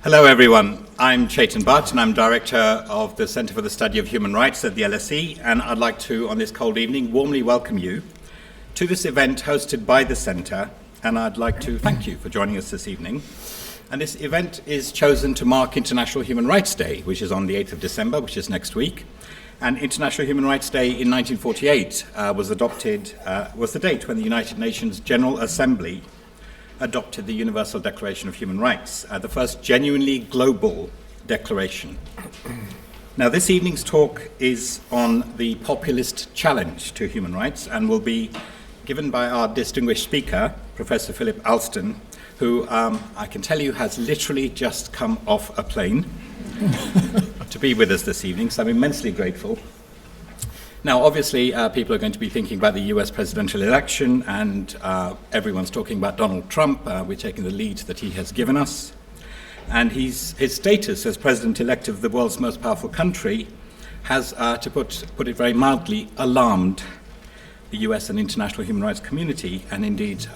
Hello everyone, I'm Chetan Bhatt and I'm Director of the Centre for the Study of Human Rights at the LSE, and I'd like to, on this cold evening, warmly welcome you to this event hosted by the Centre, and I'd like to thank you for joining us this evening. And this event is chosen to mark International Human Rights Day, which is on the 8th of December, which is next week. And International Human Rights Day in 1948 was the date when the United Nations General Assembly adopted the Universal Declaration of Human Rights, the first genuinely global declaration. Now, this evening's talk is on the populist challenge to human rights and will be given by our distinguished speaker, Professor Philip Alston, who I can tell you has literally just come off a plane to be with us this evening, so I'm immensely grateful. Now, obviously, people are going to be thinking about the US presidential election, and everyone's talking about Donald Trump. We're taking the lead that he has given us. And his status as president-elect of the world's most powerful country has, to put it very mildly, alarmed the US and international human rights community, and indeed,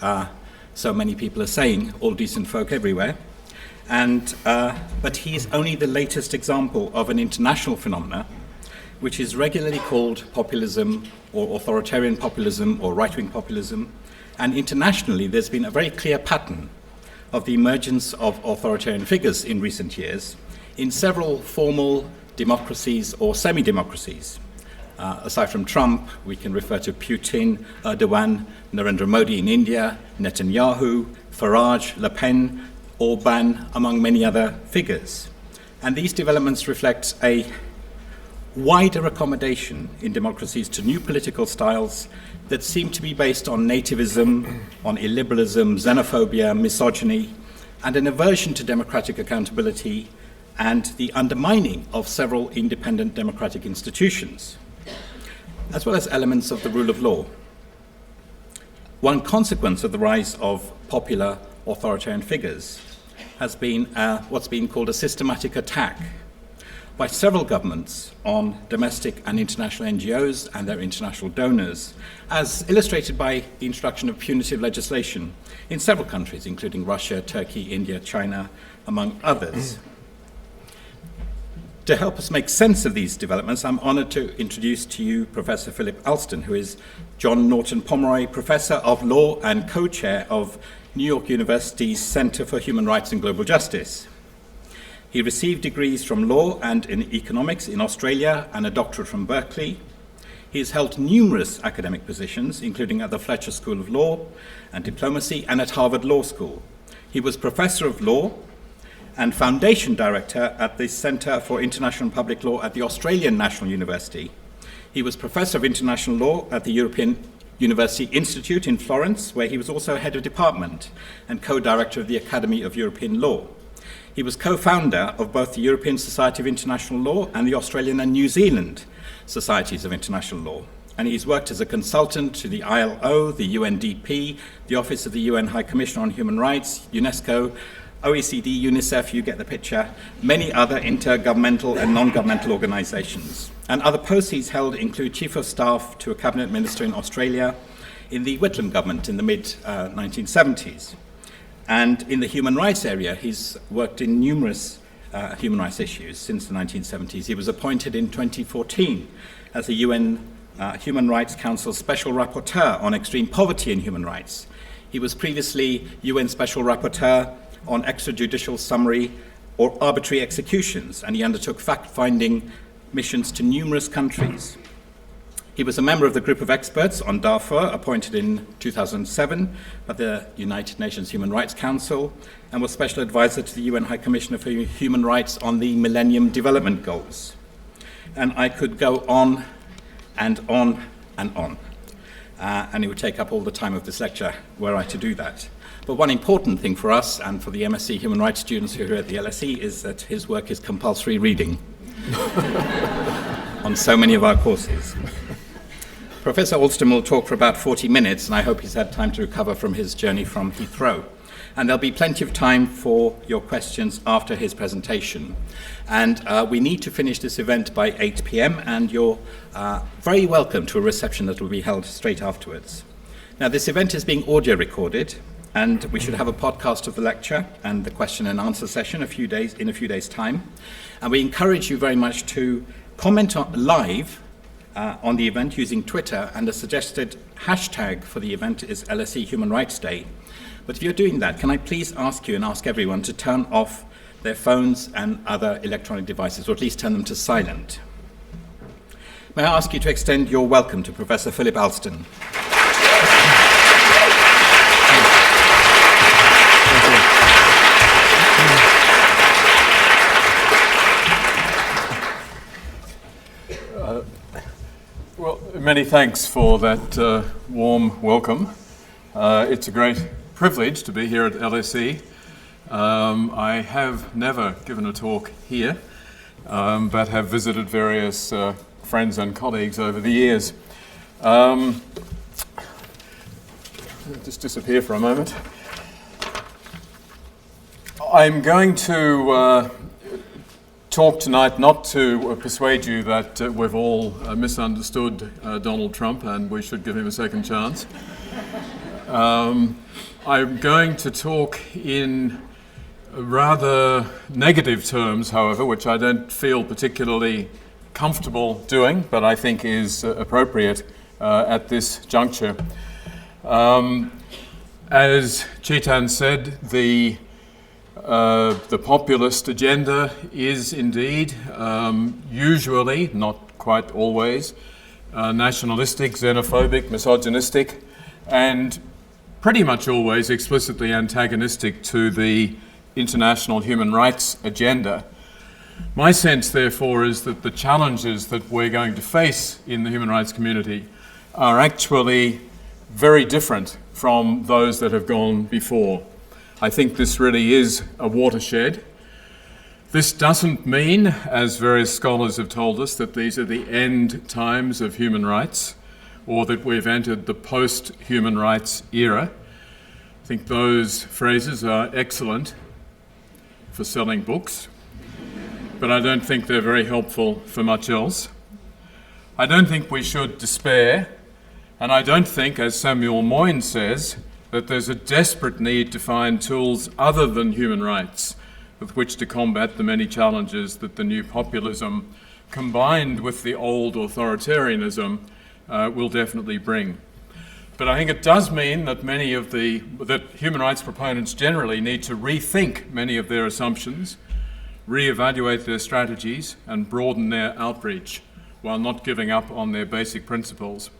so many people are saying, all decent folk everywhere. But he is only the latest example of an international phenomena which is regularly called populism or authoritarian populism or right-wing populism. And internationally, there's been a very clear pattern of the emergence of authoritarian figures in recent years in several formal democracies or semi-democracies. Aside from Trump, we can refer to Putin, Erdogan, Narendra Modi in India, Netanyahu, Farage, Le Pen, Orban, among many other figures. And these developments reflect a wider accommodation in democracies to new political styles that seem to be based on nativism, on illiberalism, xenophobia, misogyny, and an aversion to democratic accountability and the undermining of several independent democratic institutions, as well as elements of the rule of law. One consequence of the rise of popular authoritarian figures has been what's been called a systematic attack by several governments on domestic and international NGOs and their international donors, as illustrated by the introduction of punitive legislation in several countries, including Russia, Turkey, India, China, among others. To help us make sense of these developments, I'm honored to introduce to you Professor Philip Alston, who is John Norton Pomeroy Professor of Law and co-chair of New York University's Center for Human Rights and Global Justice. He received degrees from law and in economics in Australia and a doctorate from Berkeley. He has held numerous academic positions, including at the Fletcher School of Law and Diplomacy and at Harvard Law School. He was Professor of Law and Foundation Director at the Centre for International and Public Law at the Australian National University. He was Professor of International Law at the European University Institute in Florence, where he was also Head of Department and Co-Director of the Academy of European Law. He was co-founder of both the European Society of International Law and the Australian and New Zealand Societies of International Law. And he's worked as a consultant to the ILO, the UNDP, the Office of the UN High Commissioner on Human Rights, UNESCO, OECD, UNICEF, you get the picture, many other intergovernmental and non-governmental organizations. And other posts he's held include Chief of Staff to a Cabinet Minister in Australia in the Whitlam government in the mid-1970s. And in the human rights area, he's worked in numerous human rights issues since the 1970s. He was appointed in 2014 as the UN Human Rights Council Special Rapporteur on Extreme Poverty and Human Rights. He was previously UN Special Rapporteur on extrajudicial summary or arbitrary executions, and he undertook fact-finding missions to numerous countries. He was a member of the group of experts on Darfur, appointed in 2007 by the United Nations Human Rights Council, and was Special Advisor to the UN High Commissioner for Human Rights on the Millennium Development Goals. And I could go on and on and on. And it would take up all the time of this lecture were I to do that. But one important thing for us and for the MSc Human Rights students who are here at the LSE is that his work is compulsory reading on so many of our courses. Professor Alston will talk for about 40 minutes, and I hope he's had time to recover from his journey from Heathrow. And there'll be plenty of time for your questions after his presentation. And we need to finish this event by 8 p.m., and you're very welcome to a reception that will be held straight afterwards. Now, this event is being audio recorded, And we should have a podcast of the lecture and the question and answer session in a few days' time. And we encourage you very much to comment live on the event using Twitter, and the suggested hashtag for the event is LSE Human Rights Day. But if you're doing that, can I please ask you and ask everyone to turn off their phones and other electronic devices, or at least turn them to silent. May I ask you to extend your welcome to Professor Philip Alston. Well, many thanks for that warm welcome. It's a great privilege to be here at LSE. I have never given a talk here, but have visited various friends and colleagues over the years. Just disappear for a moment. I'm going to talk tonight not to persuade you that we've all misunderstood Donald Trump and we should give him a second chance. I'm going to talk in rather negative terms, however, which I don't feel particularly comfortable doing, but I think is appropriate at this juncture. As Chetan said, the populist agenda is indeed, usually, not quite always, nationalistic, xenophobic, misogynistic, and pretty much always explicitly antagonistic to the international human rights agenda. My sense, therefore, is that the challenges that we're going to face in the human rights community are actually very different from those that have gone before. I think this really is a watershed. This doesn't mean, as various scholars have told us, that these are the end times of human rights, or that we've entered the post-human rights era. I think those phrases are excellent for selling books, but I don't think they're very helpful for much else. I don't think we should despair, and I don't think, as Samuel Moyne says, that there's a desperate need to find tools other than human rights with which to combat the many challenges that the new populism, combined with the old authoritarianism, will definitely bring. But I think it does mean that that human rights proponents generally need to rethink many of their assumptions, reevaluate their strategies, and broaden their outreach while not giving up on their basic principles.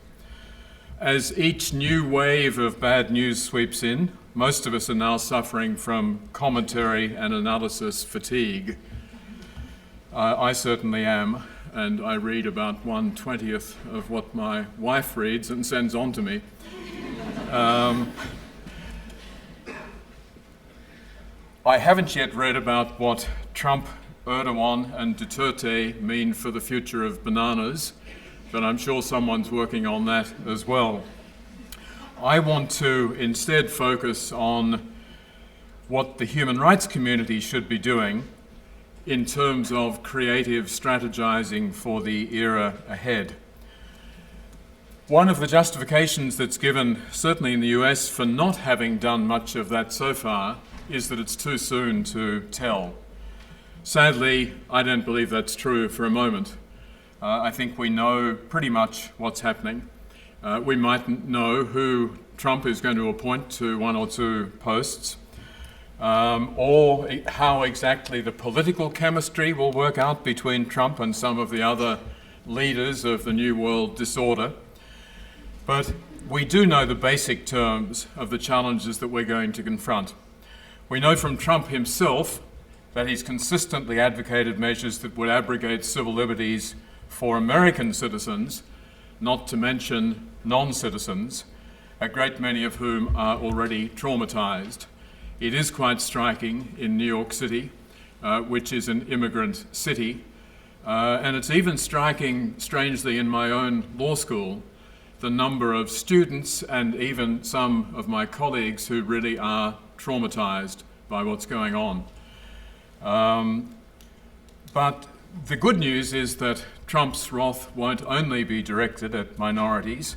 As each new wave of bad news sweeps in, most of us are now suffering from commentary and analysis fatigue. I certainly am, and I read about 1/20th of what my wife reads and sends on to me. I haven't yet read about what Trump, Erdogan, and Duterte mean for the future of bananas, but I'm sure someone's working on that as well. I want to instead focus on what the human rights community should be doing in terms of creative strategizing for the era ahead. One of the justifications that's given, certainly in the US, for not having done much of that so far is that it's too soon to tell. Sadly, I don't believe that's true for a moment. I think we know pretty much what's happening. We might know who Trump is going to appoint to one or two posts, or how exactly the political chemistry will work out between Trump and some of the other leaders of the New World disorder. But we do know the basic terms of the challenges that we're going to confront. We know from Trump himself that he's consistently advocated measures that would abrogate civil liberties for American citizens, not to mention non-citizens, a great many of whom are already traumatized. It is quite striking in New York City, which is an immigrant city, and it's even striking, strangely, in my own law school, the number of students and even some of my colleagues who really are traumatized by what's going on. But the good news is that Trump's wrath won't only be directed at minorities.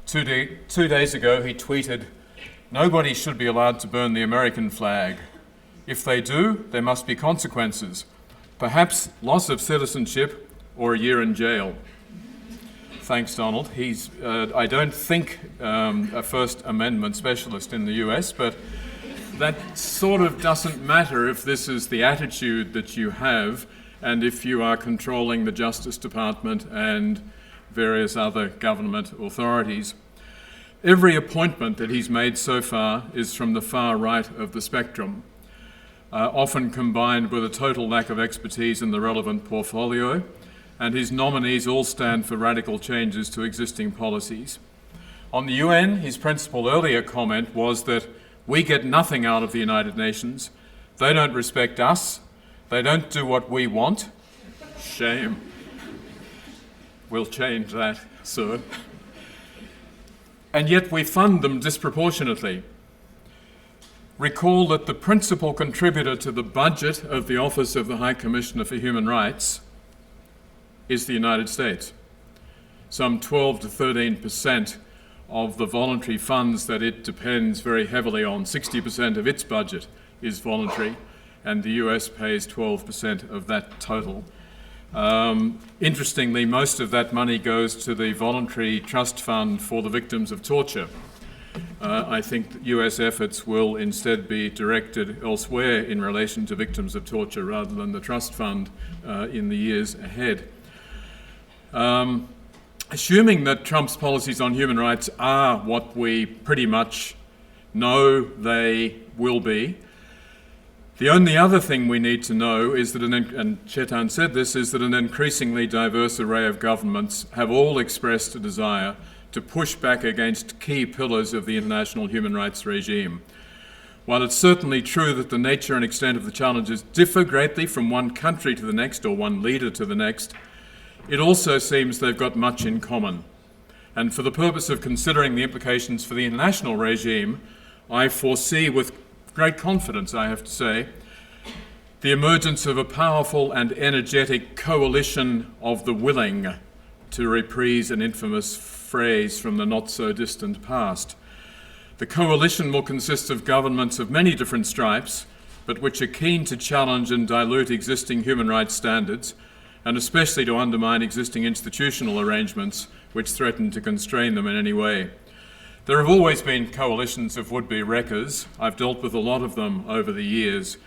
Two days ago, he tweeted, Nobody should be allowed to burn the American flag. If they do, there must be consequences, perhaps loss of citizenship or a year in jail. Thanks, Donald. He's, I don't think, a First Amendment specialist in the US, but that sort of doesn't matter if this is the attitude that you have and if you are controlling the Justice Department and various other government authorities. Every appointment that he's made so far is from the far right of the spectrum, often combined with a total lack of expertise in the relevant portfolio, and his nominees all stand for radical changes to existing policies. On the UN, his principal earlier comment was that we get nothing out of the United Nations. They don't respect us. They don't do what we want. Shame. We'll change that, sir. And yet we fund them disproportionately. Recall that the principal contributor to the budget of the Office of the High Commissioner for Human Rights is the United States. Some 12 to 13% of the voluntary funds that it depends very heavily on, 60% of its budget is voluntary, and the US pays 12% of that total. Interestingly, most of that money goes to the voluntary trust fund for the victims of torture. I think that US efforts will instead be directed elsewhere in relation to victims of torture rather than the trust fund in the years ahead. Assuming that Trump's policies on human rights are what we pretty much know they will be, the only other thing we need to know is that, and Chetan said this, is that an increasingly diverse array of governments have all expressed a desire to push back against key pillars of the international human rights regime. While it's certainly true that the nature and extent of the challenges differ greatly from one country to the next or one leader to the next, it also seems they've got much in common. And for the purpose of considering the implications for the international regime, I foresee with great confidence, I have to say, the emergence of a powerful and energetic coalition of the willing, to reprise an infamous phrase from the not-so-distant past. The coalition will consist of governments of many different stripes, but which are keen to challenge and dilute existing human rights standards, and especially to undermine existing institutional arrangements which threaten to constrain them in any way. There have always been coalitions of would-be wreckers. I've dealt with a lot of them over the years.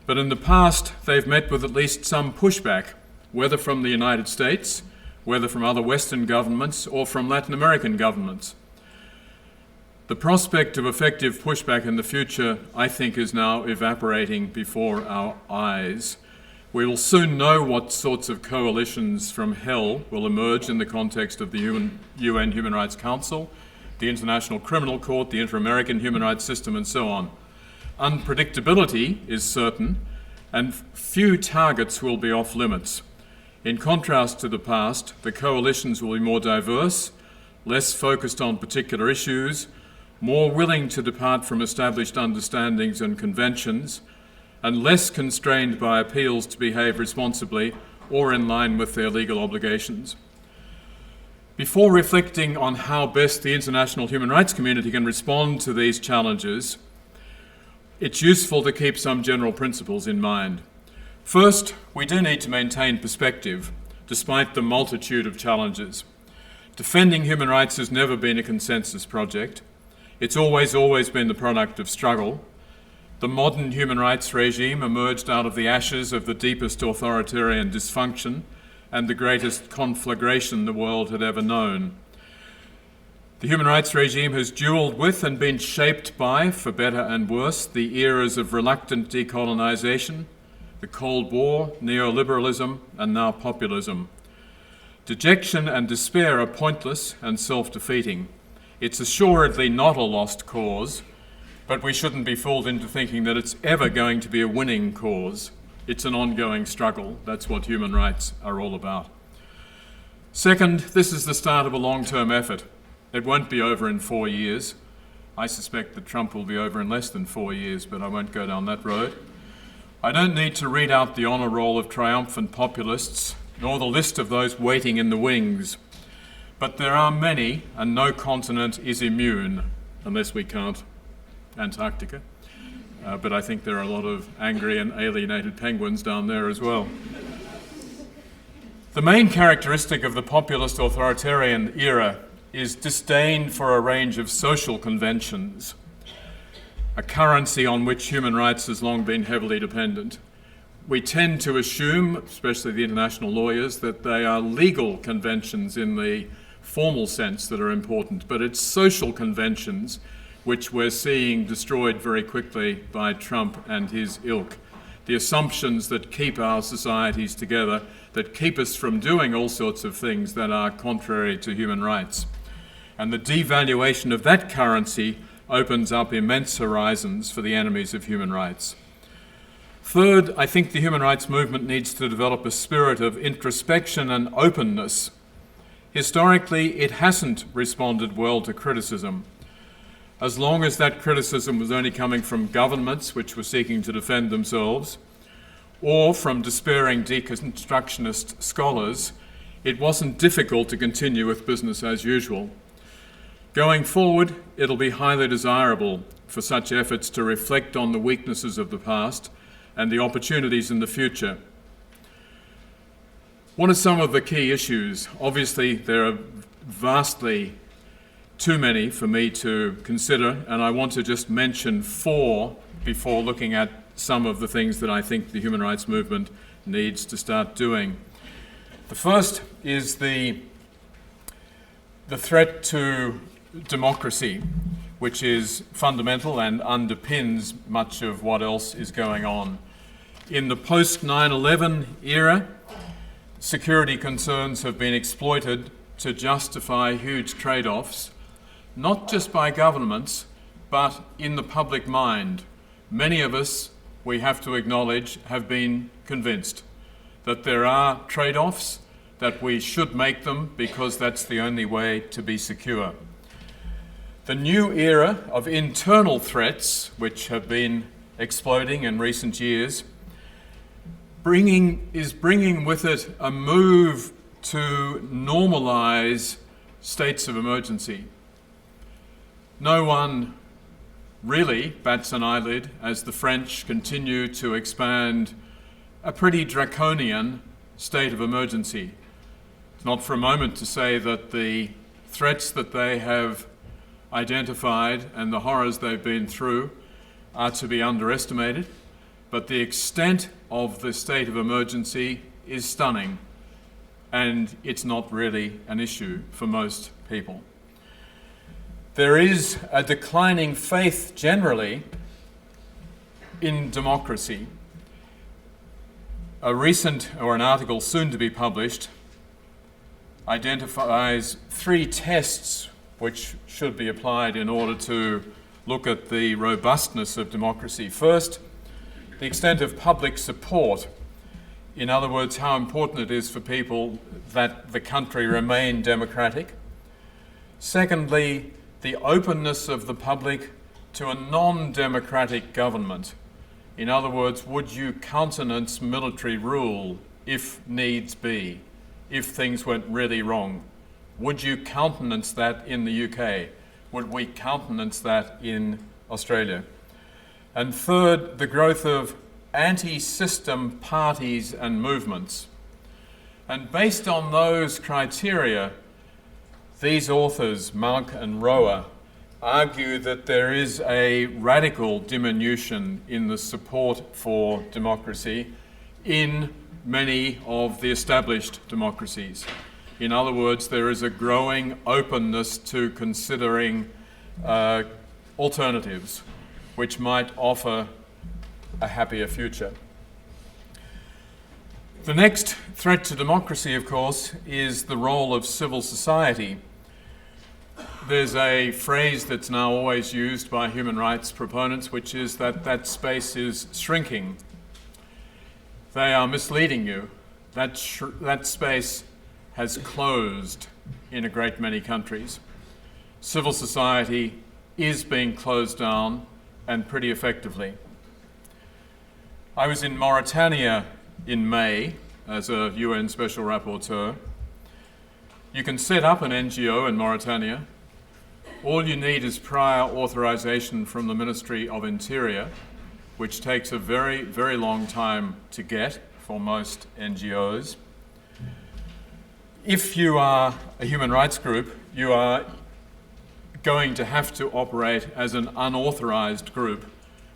But in the past, they've met with at least some pushback, whether from the United States, whether from other Western governments, or from Latin American governments. The prospect of effective pushback in the future, I think, is now evaporating before our eyes. We will soon know what sorts of coalitions from hell will emerge in the context of the UN Human Rights Council, the International Criminal Court, the Inter-American Human Rights System, and so on. Unpredictability is certain, and few targets will be off limits. In contrast to the past, the coalitions will be more diverse, less focused on particular issues, more willing to depart from established understandings and conventions, and less constrained by appeals to behave responsibly or in line with their legal obligations. Before reflecting on how best the international human rights community can respond to these challenges, it's useful to keep some general principles in mind. First, we do need to maintain perspective, despite the multitude of challenges. Defending human rights has never been a consensus project. It's always been the product of struggle. The modern human rights regime emerged out of the ashes of the deepest authoritarian dysfunction and the greatest conflagration the world had ever known. The human rights regime has duelled with and been shaped by, for better and worse, the eras of reluctant decolonization, the Cold War, neoliberalism, and now populism. Dejection and despair are pointless and self-defeating. It's assuredly not a lost cause, but we shouldn't be fooled into thinking that it's ever going to be a winning cause. It's an ongoing struggle. That's what human rights are all about. Second, this is the start of a long-term effort. It won't be over in 4 years. I suspect that Trump will be over in less than 4 years, but I won't go down that road. I don't need to read out the honour roll of triumphant populists, nor the list of those waiting in the wings. But there are many, and no continent is immune, unless we count Antarctica. But I think there are a lot of angry and alienated penguins down there as well. The main characteristic of the populist authoritarian era is disdain for a range of social conventions, a currency on which human rights has long been heavily dependent. We tend to assume, especially the international lawyers, that they are legal conventions in the formal sense that are important, but it's social conventions which we're seeing destroyed very quickly by Trump and his ilk. The assumptions that keep our societies together, that keep us from doing all sorts of things that are contrary to human rights. And the devaluation of that currency opens up immense horizons for the enemies of human rights. Third, I think the human rights movement needs to develop a spirit of introspection and openness. Historically, it hasn't responded well to criticism. As long as that criticism was only coming from governments which were seeking to defend themselves, or from despairing deconstructionist scholars, it wasn't difficult to continue with business as usual. Going forward, it'll be highly desirable for such efforts to reflect on the weaknesses of the past and the opportunities in the future. What are some of the key issues? Obviously, there are vastly too many for me to consider, and I want to just mention 4 before looking at some of the things that I think the human rights movement needs to start doing. The first is the threat to democracy, which is fundamental and underpins much of what else is going on. In the post-9/11 era, security concerns have been exploited to justify huge trade-offs, not just by governments, but in the public mind. Many of us, we have to acknowledge, have been convinced that there are trade-offs, that we should make them because that's the only way to be secure. The new era of internal threats, which have been exploding in recent years, is bringing with it a move to normalize states of emergency. No one really bats an eyelid as the French continue to expand a pretty draconian state of emergency. It's not for a moment to say that the threats that they have identified and the horrors they've been through are to be underestimated, but the extent of the state of emergency is stunning, and it's not really an issue for most people. There is a declining faith generally in democracy. A recent, or an article soon to be published, identifies 3 tests which should be applied in order to look at the robustness of democracy. First, the extent of public support. In other words, how important it is for people that the country remain democratic. Secondly, the openness of the public to a non-democratic government. In other words, would you countenance military rule if needs be, if things went really wrong? Would you countenance that in the UK? Would we countenance that in Australia? And third, the growth of anti-system parties and movements. And based on those criteria, these authors, Monk and Rower, argue that there is a radical diminution in the support for democracy in many of the established democracies. In other words, there is a growing openness to considering alternatives which might offer a happier future. The next threat to democracy, of course, is the role of civil society. There's a phrase that's now always used by human rights proponents, which is that that space is shrinking. They are misleading you. That space has closed in a great many countries. Civil society is being closed down, and pretty effectively. I was in Mauritania in May as a UN Special Rapporteur. You can set up an NGO in Mauritania, All you need is prior authorization from the Ministry of Interior, which takes a very, very long time to get for most NGOs. If you are a human rights group, you are going to have to operate as an unauthorized group,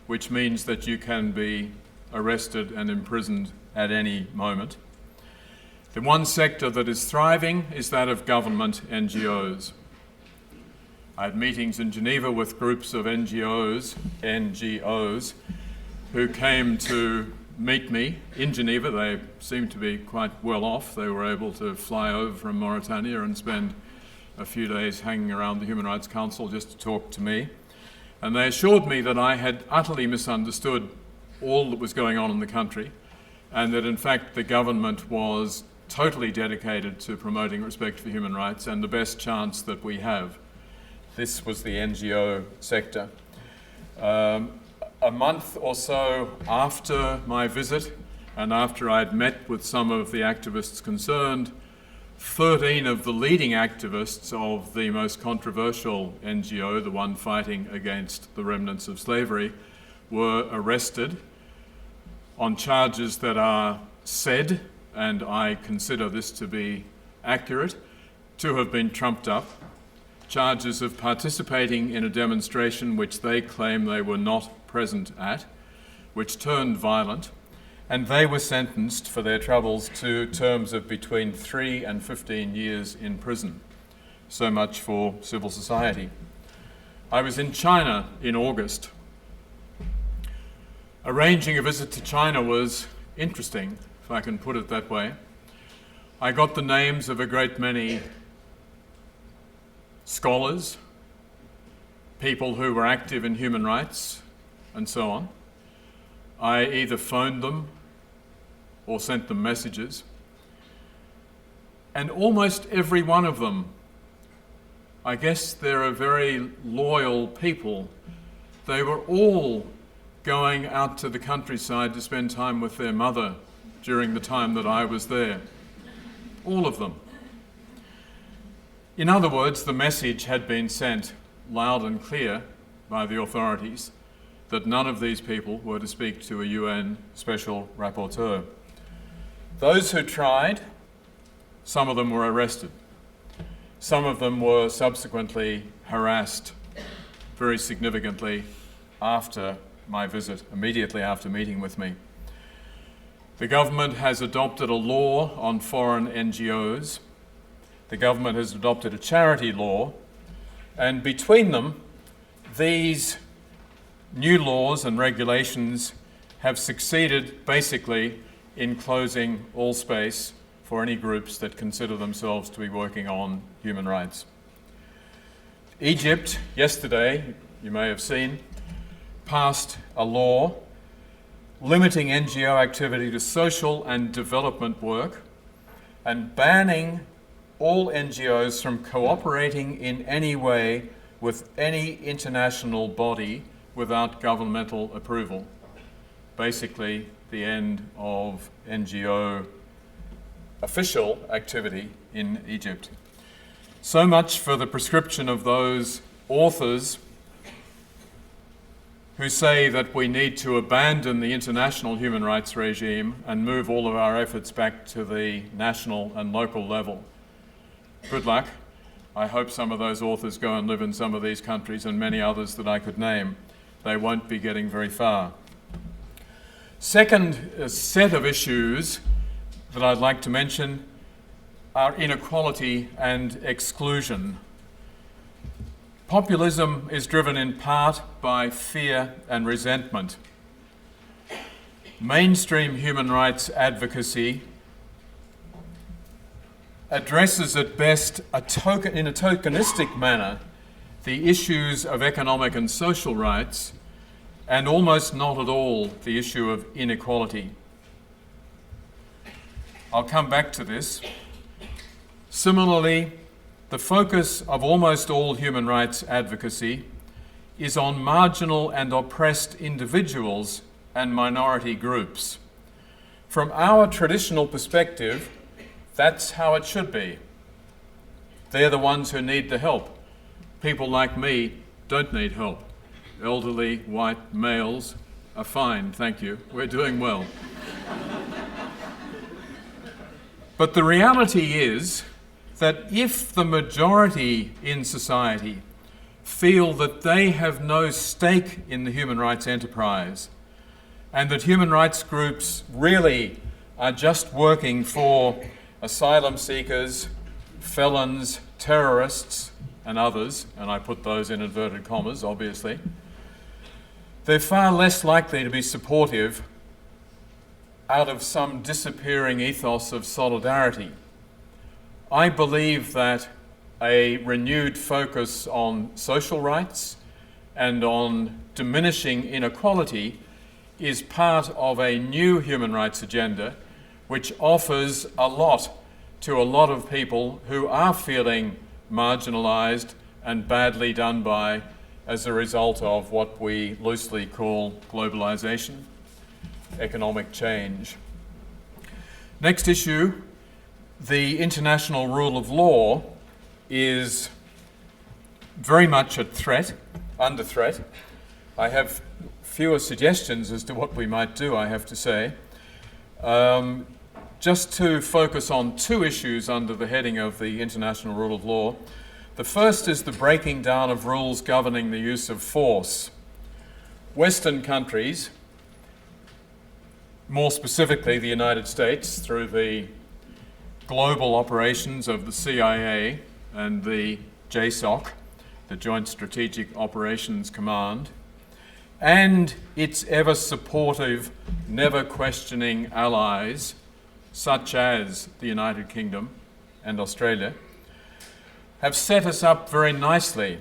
which means that you can be arrested and imprisoned at any moment. The one sector that is thriving is that of government NGOs. I had meetings in Geneva with groups of NGOs who came to meet me in Geneva. They seemed to be quite well off. They were able to fly over from Mauritania and spend a few days hanging around the Human Rights Council just to talk to me. And they assured me that I had utterly misunderstood all that was going on in the country, and that in fact the government was totally dedicated to promoting respect for human rights and the best chance that we have. This was the NGO sector. A month or so after my visit, and after I'd met with some of the activists concerned, 13 of the leading activists of the most controversial NGO, the one fighting against the remnants of slavery, were arrested on charges that are said, and I consider this to be accurate, to have been trumped up. Charges of participating in a demonstration which they claim they were not present at, which turned violent, and they were sentenced for their troubles to terms of between 3 and 15 years in prison. So much for civil society. I was in China in August. Arranging a visit to China was interesting, if I can put it that way. I got the names of a great many scholars, people who were active in human rights, and so on. I either phoned them or sent them messages. And almost every one of them, I guess they're a very loyal people. They were all going out to the countryside to spend time with their mother during the time that I was there. All of them. In other words, the message had been sent loud and clear by the authorities that none of these people were to speak to a UN special rapporteur. Those who tried, some of them were arrested. Some of them were subsequently harassed very significantly after my visit, immediately after meeting with me. The government has adopted a law on foreign NGOs. The government has adopted a charity law, and between them, these new laws and regulations have succeeded basically in closing all space for any groups that consider themselves to be working on human rights. Egypt, yesterday, you may have seen, passed a law limiting NGO activity to social and development work and banning all NGOs from cooperating in any way with any international body without governmental approval. Basically, the end of NGO official activity in Egypt. So much for the prescription of those authors who say that we need to abandon the international human rights regime and move all of our efforts back to the national and local level. Good luck. I hope some of those authors go and live in some of these countries and many others that I could name. They won't be getting very far. Second set of issues that I'd like to mention are inequality and exclusion. Populism is driven in part by fear and resentment. Mainstream human rights advocacy addresses at best in a tokenistic manner the issues of economic and social rights, and almost not at all the issue of inequality. I'll come back to this. Similarly, the focus of almost all human rights advocacy is on marginal and oppressed individuals and minority groups. From our traditional perspective, that's how it should be. They're the ones who need the help. people like me don't need help. Elderly, white males are fine, thank you. We're doing well. But the reality is that if the majority in society feel that they have no stake in the human rights enterprise, and that human rights groups really are just working for asylum seekers, felons, terrorists, and others, and I put those in inverted commas, obviously, they're far less likely to be supportive out of some disappearing ethos of solidarity. I believe that a renewed focus on social rights and on diminishing inequality is part of a new human rights agenda which offers a lot to a lot of people who are feeling marginalised and badly done by as a result of what we loosely call globalisation, economic change. Next issue, the international rule of law is very much under threat. I have fewer suggestions as to what we might do, I have to say. Just to focus on two issues under the heading of the international rule of law. The first is the breaking down of rules governing the use of force. Western countries, more specifically the United States, through the global operations of the CIA and the JSOC, the Joint Strategic Operations Command, and its ever supportive, never questioning allies, such as the United Kingdom and Australia, have set us up very nicely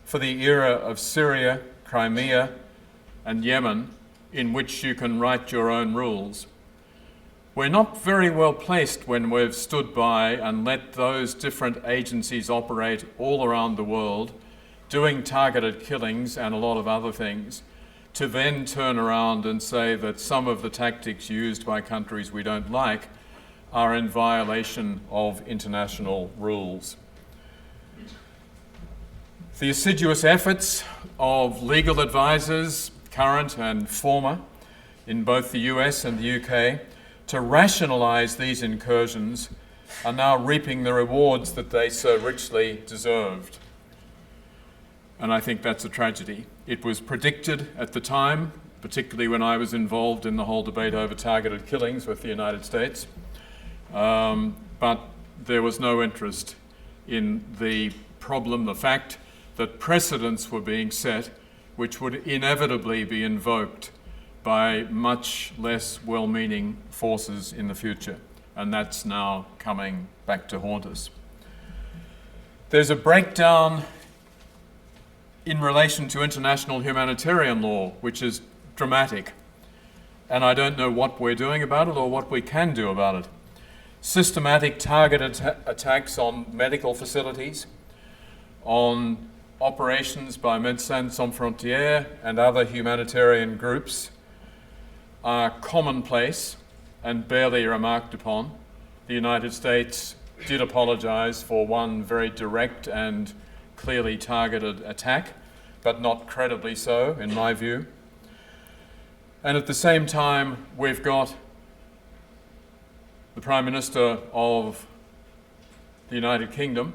for the era of Syria, Crimea, and Yemen, in which you can write your own rules. We're not very well placed when we've stood by and let those different agencies operate all around the world, doing targeted killings and a lot of other things, to then turn around and say that some of the tactics used by countries we don't like are in violation of international rules. The assiduous efforts of legal advisors, current and former, in both the US and the UK, to rationalise these incursions are now reaping the rewards that they so richly deserved. And I think that's a tragedy. It was predicted at the time, particularly when I was involved in the whole debate over targeted killings with the United States, but there was no interest in the problem, the fact that precedents were being set which would inevitably be invoked by much less well-meaning forces in the future, and that's now coming back to haunt us. There's a breakdown in relation to international humanitarian law, which is dramatic, and I don't know what we're doing about it or what we can do about it. Systematic targeted attacks on medical facilities, on operations by Médecins Sans Frontières and other humanitarian groups are commonplace and barely remarked upon. The United States did apologise for one very direct and clearly targeted attack, but not credibly so, in my view. And at the same time, we've got the Prime Minister of the United Kingdom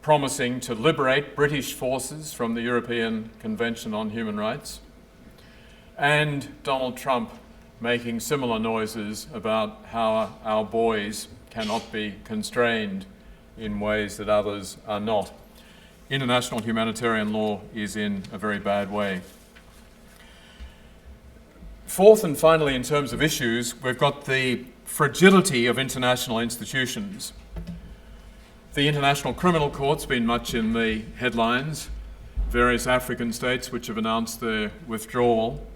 promising to liberate British forces from the European Convention on Human Rights, and Donald Trump making similar noises about how our boys cannot be constrained in ways that others are not. International humanitarian law is in a very bad way. Fourth and finally, in terms of issues, we've got the fragility of international institutions. The International Criminal Court's been much in the headlines, various African states which have announced their withdrawal.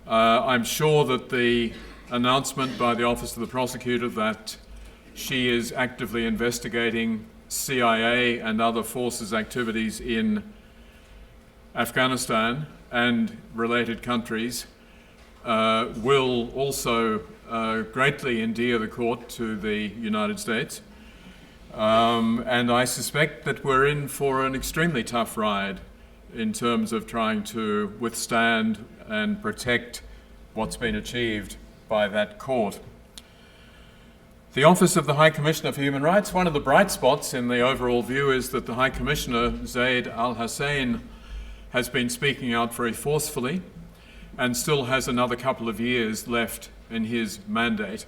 I'm sure that the announcement by the Office of the Prosecutor that she is actively investigating CIA and other forces' activities in Afghanistan and related countries will also greatly endear the court to the United States. And I suspect that we're in for an extremely tough ride in terms of trying to withstand and protect what's been achieved by that court. The Office of the High Commissioner for Human Rights, one of the bright spots in the overall view is that the High Commissioner, Zayed al-Hussein, has been speaking out very forcefully and still has another couple of years left in his mandate.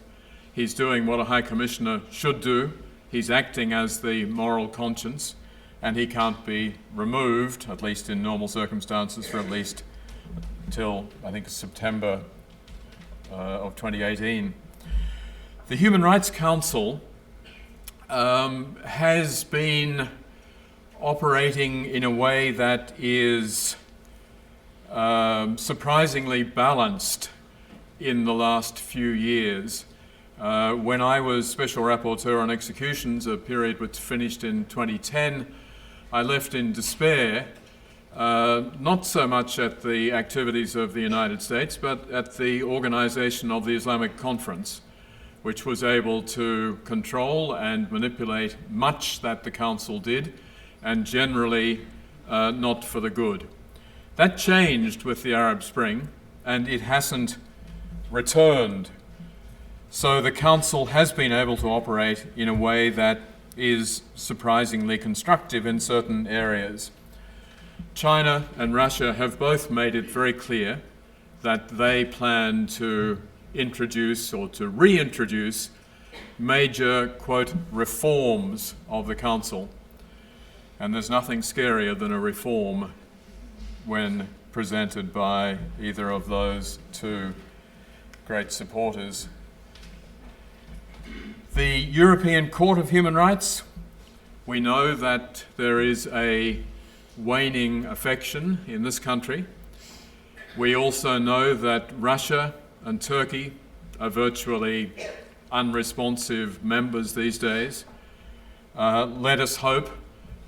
He's doing what a High Commissioner should do. He's acting as the moral conscience, and he can't be removed, at least in normal circumstances, for at least until, I think, September of 2018. The Human Rights Council has been operating in a way that is surprisingly balanced in the last few years. When I was Special Rapporteur on Executions, a period which finished in 2010, I left in despair, not so much at the activities of the United States, but at the organization of the Islamic Conference, which was able to control and manipulate much that the Council did, and generally not for the good. That changed with the Arab Spring, and it hasn't returned. So the Council has been able to operate in a way that is surprisingly constructive in certain areas. China and Russia have both made it very clear that they plan to introduce or to reintroduce major, quote, reforms of the Council. And there's nothing scarier than a reform when presented by either of those two great supporters. The European Court of Human Rights, we know that there is a waning affection in this country. We also know that Russia and Turkey are virtually unresponsive members these days. Let us hope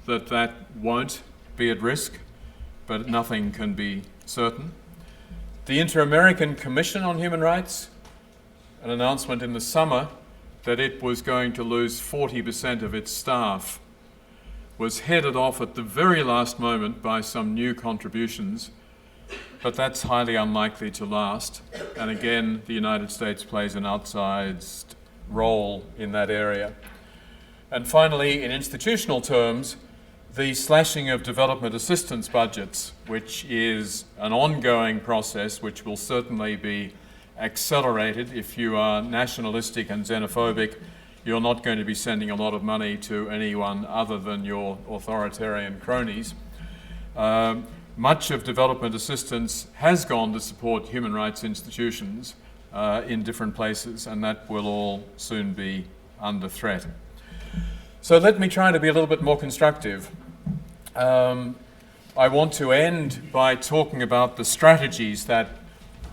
that that won't be at risk, but nothing can be certain. The Inter-American Commission on Human Rights, an announcement in the summer that it was going to lose 40% of its staff, was headed off at the very last moment by some new contributions, but that's highly unlikely to last. And again, the United States plays an outsized role in that area. And finally, in institutional terms, the slashing of development assistance budgets, which is an ongoing process which will certainly be accelerated. If you are nationalistic and xenophobic, you're not going to be sending a lot of money to anyone other than your authoritarian cronies. Much of development assistance has gone to support human rights institutions in different places, and that will all soon be under threat. So let me try to be a little bit more constructive. I want to end by talking about the strategies that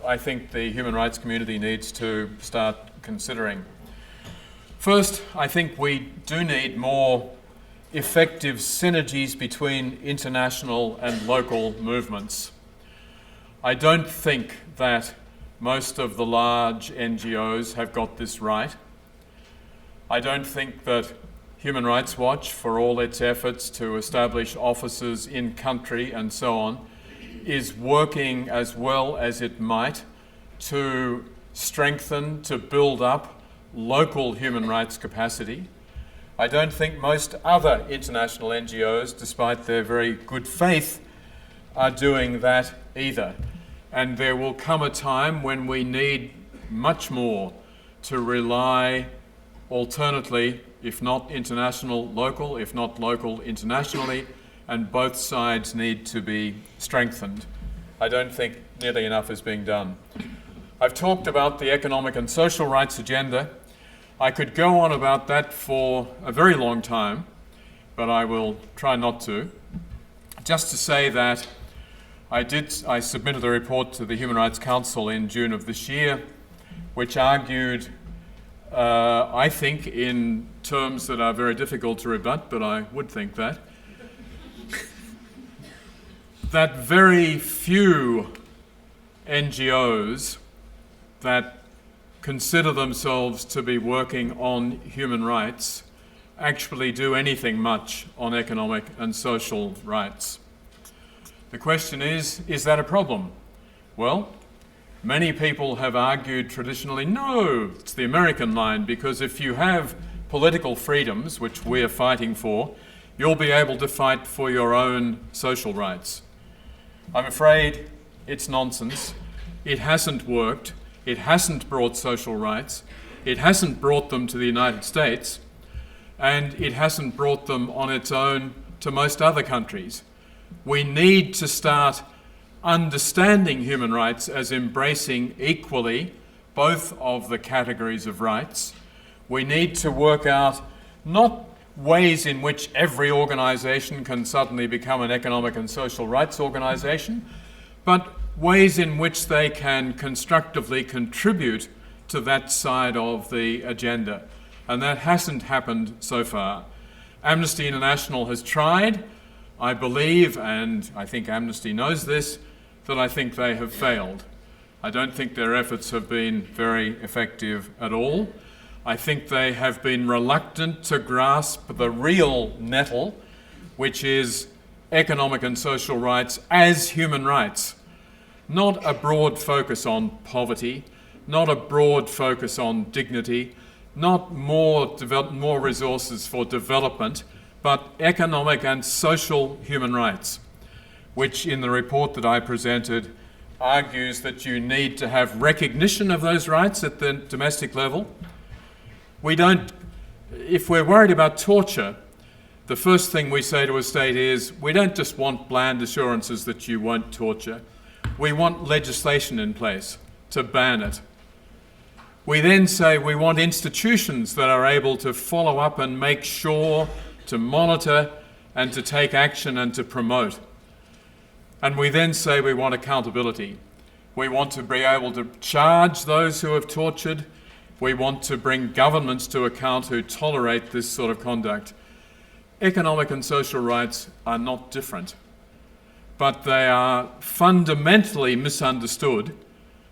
I think the human rights community needs to start considering. First, I think we do need more effective synergies between international and local movements. I don't think that most of the large NGOs have got this right. I don't think that Human Rights Watch, for all its efforts to establish offices in country and so on, is working as well as it might to strengthen, to build up local human rights capacity. I don't think most other international NGOs, despite their very good faith, are doing that either. And there will come a time when we need much more to rely alternately, if not international, local, if not local, internationally, and both sides need to be strengthened. I don't think nearly enough is being done. I've talked about the economic and social rights agenda. I could go on about that for a very long time, but I will try not to. Just to say that I submitted a report to the Human Rights Council in June of this year, which argued, I think, in terms that are very difficult to rebut, but I would think that very few NGOs that consider themselves to be working on human rights actually do anything much on economic and social rights. The question is that a problem? Well, many people have argued traditionally, no, it's the American line, because if you have political freedoms, which we're fighting for, you'll be able to fight for your own social rights. I'm afraid it's nonsense. It hasn't worked. It hasn't brought social rights. It hasn't brought them to the United States, and it hasn't brought them on its own to most other countries. We need to start understanding human rights as embracing equally both of the categories of rights. We need to work out not ways in which every organisation can suddenly become an economic and social rights organisation, but ways in which they can constructively contribute to that side of the agenda. And that hasn't happened so far. Amnesty International has tried. I believe, and I think Amnesty knows this, that I think they have failed. I don't think their efforts have been very effective at all. I think they have been reluctant to grasp the real nettle, which is economic and social rights as human rights. Not a broad focus on poverty, not a broad focus on dignity, not more resources for development, but economic and social human rights, which in the report that I presented argues that you need to have recognition of those rights at the domestic level. If we're worried about torture, the first thing we say to a state is, we don't just want bland assurances that you won't torture. We want legislation in place to ban it. We then say we want institutions that are able to follow up and make sure, to monitor and to take action and to promote. And we then say we want accountability. We want to be able to charge those who have tortured. We want to bring governments to account who tolerate this sort of conduct. Economic and social rights are not different, but they are fundamentally misunderstood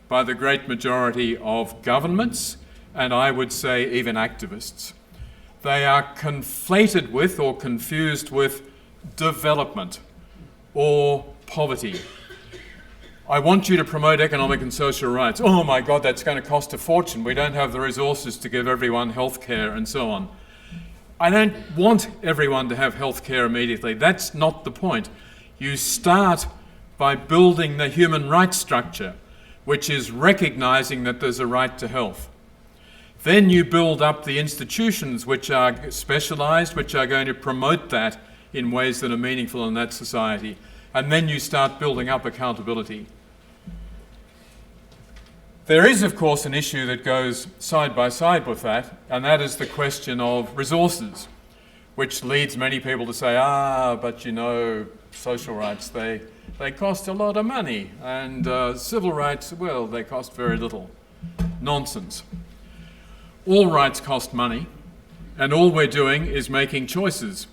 by the great majority of governments, and I would say even activists. They are conflated with or confused with development or poverty. I want you to promote economic and social rights. Oh my God, that's going to cost a fortune. We don't have the resources to give everyone health care and so on. I don't want everyone to have health care immediately. That's not the point. You start by building the human rights structure, which is recognising that there's a right to health. Then you build up the institutions which are specialised, which are going to promote that in ways that are meaningful in that society. And then you start building up accountability. There is, of course, an issue that goes side by side with that, and that is the question of resources, which leads many people to say, but you know, social rights, they cost a lot of money, and civil rights, well, they cost very little. Nonsense. All rights cost money, and all we're doing is making choices.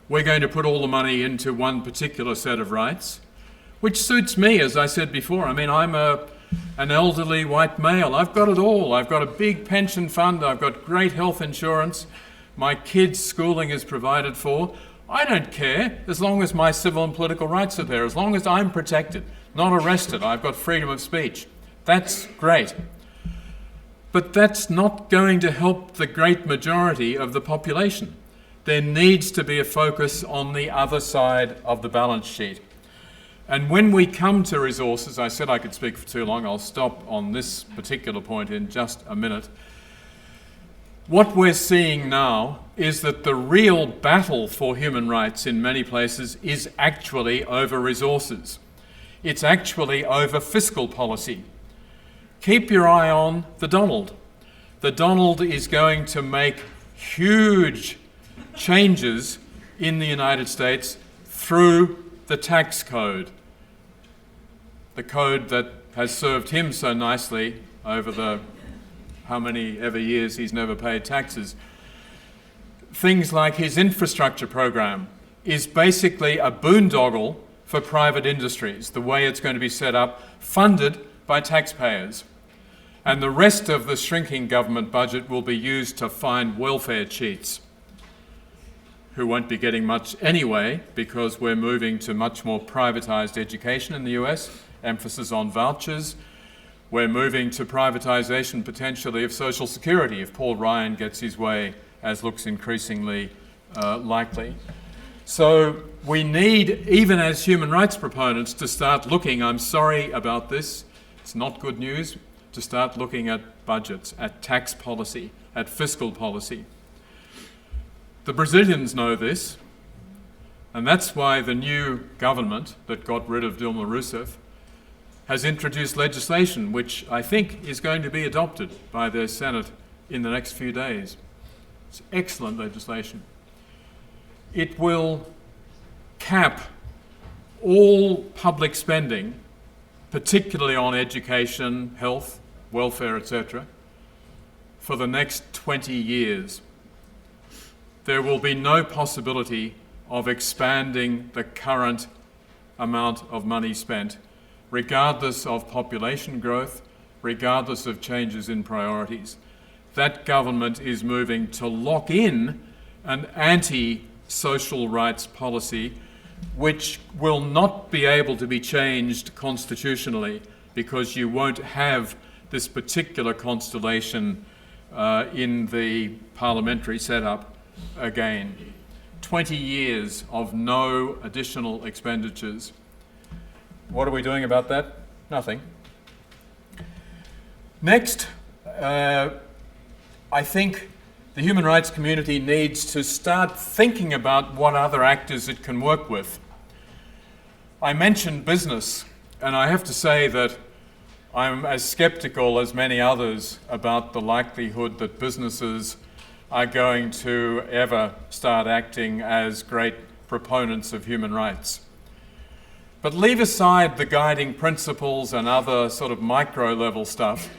We're going to put all the money into one particular set of rights, which suits me, as I said before. I mean, I'm an elderly white male. I've got it all. I've got a big pension fund. I've got great health insurance. My kids' schooling is provided for. I don't care as long as my civil and political rights are there, as long as I'm protected, not arrested. I've got freedom of speech. That's great. But that's not going to help the great majority of the population. There needs to be a focus on the other side of the balance sheet. And when we come to resources, I said I could speak for too long, I'll stop on this particular point in just a minute. What we're seeing now is that the real battle for human rights in many places is actually over resources. It's actually over fiscal policy. Keep your eye on the Donald. The Donald is going to make huge changes in the United States through the tax code. The code that has served him so nicely over the how many ever years he's never paid taxes. Things like his infrastructure program is basically a boondoggle for private industries, the way it's going to be set up, funded by taxpayers. And the rest of the shrinking government budget will be used to find welfare cheats. who won't be getting much anyway because we're moving to much more privatised education in the US, emphasis on vouchers. We're moving to privatisation potentially of Social Security if Paul Ryan gets his way, as looks increasingly likely. So we need, even as human rights proponents, to start looking, I'm sorry about this, it's not good news, to start looking at budgets, at tax policy, at fiscal policy. The Brazilians know this, and that's why the new government that got rid of Dilma Rousseff has introduced legislation which I think is going to be adopted by their Senate in the next few days. It's excellent legislation. It will cap all public spending, particularly on education, health, welfare, etc., for the next 20 years. There will be no possibility of expanding the current amount of money spent, regardless of population growth, regardless of changes in priorities. That government is moving to lock in an anti-social rights policy which will not be able to be changed constitutionally because you won't have this particular constellation in the parliamentary setup again. 20 years of no additional expenditures. What are we doing about that? Nothing. Next, I think the human rights community needs to start thinking about what other actors it can work with. I mentioned business, and I have to say that I'm as skeptical as many others about the likelihood that businesses are going to ever start acting as great proponents of human rights. But leave aside the guiding principles and other sort of micro-level stuff.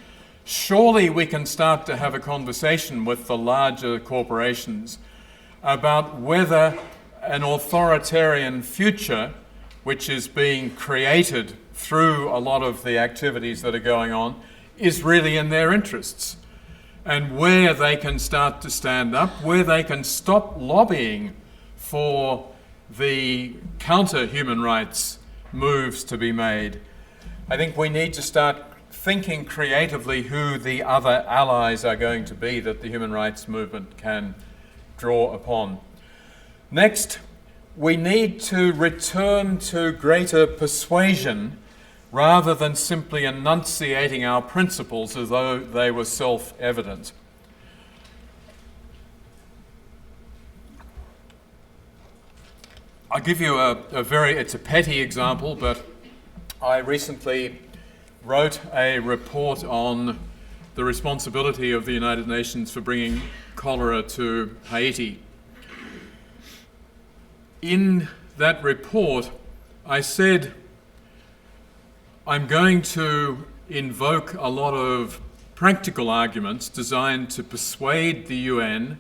Surely we can start to have a conversation with the larger corporations about whether an authoritarian future, which is being created through a lot of the activities that are going on, is really in their interests, and where they can start to stand up, where they can stop lobbying for the counter-human rights moves to be made. I think we need to start thinking creatively who the other allies are going to be that the human rights movement can draw upon. Next, we need to return to greater persuasion rather than simply enunciating our principles as though they were self-evident. I'll give you it's a petty example, but I recently wrote a report on the responsibility of the United Nations for bringing cholera to Haiti. In that report, I said, I'm going to invoke a lot of practical arguments designed to persuade the UN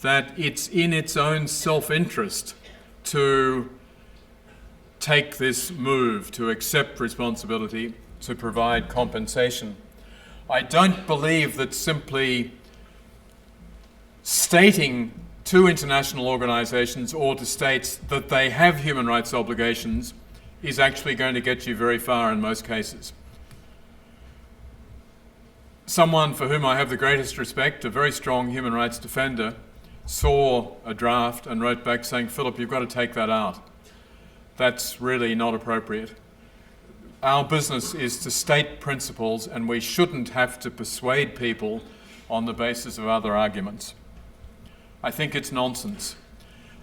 that it's in its own self-interest to take this move, to accept responsibility, to provide compensation. I don't believe that simply stating to international organizations or to states that they have human rights obligations is actually going to get you very far in most cases. Someone for whom I have the greatest respect, a very strong human rights defender, saw a draft and wrote back saying, Philip, you've got to take that out. That's really not appropriate. Our business is to state principles, and we shouldn't have to persuade people on the basis of other arguments. I think it's nonsense.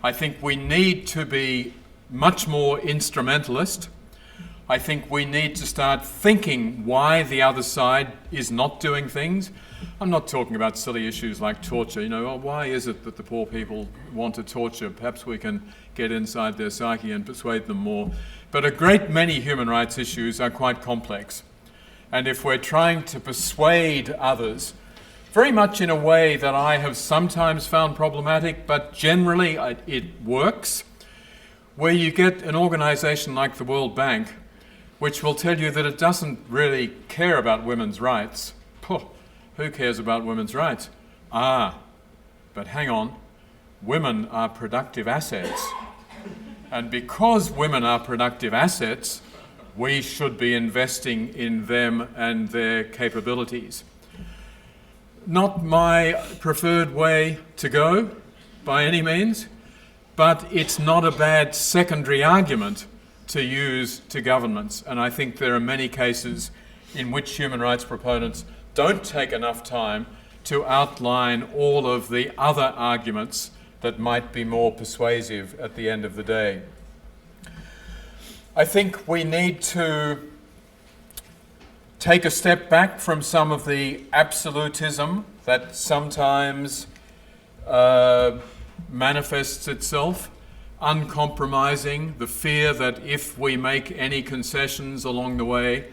I think we need to be much more instrumentalist. I think we need to start thinking why the other side is not doing things. I'm not talking about silly issues like torture. Why is it that the poor people want to torture? Perhaps we can get inside their psyche and persuade them more. But a great many human rights issues are quite complex. And if we're trying to persuade others, very much in a way that I have sometimes found problematic, but generally it works, where you get an organization like the World Bank, which will tell you that it doesn't really care about women's rights. Who cares about women's rights? But hang on. women are productive assets. And because women are productive assets, we should be investing in them and their capabilities. Not my preferred way to go by any means, but it's not a bad secondary argument to use to governments. And I think there are many cases in which human rights proponents don't take enough time to outline all of the other arguments that might be more persuasive at the end of the day. I think we need to take a step back from some of the absolutism that sometimes manifests itself, uncompromising, the fear that if we make any concessions along the way,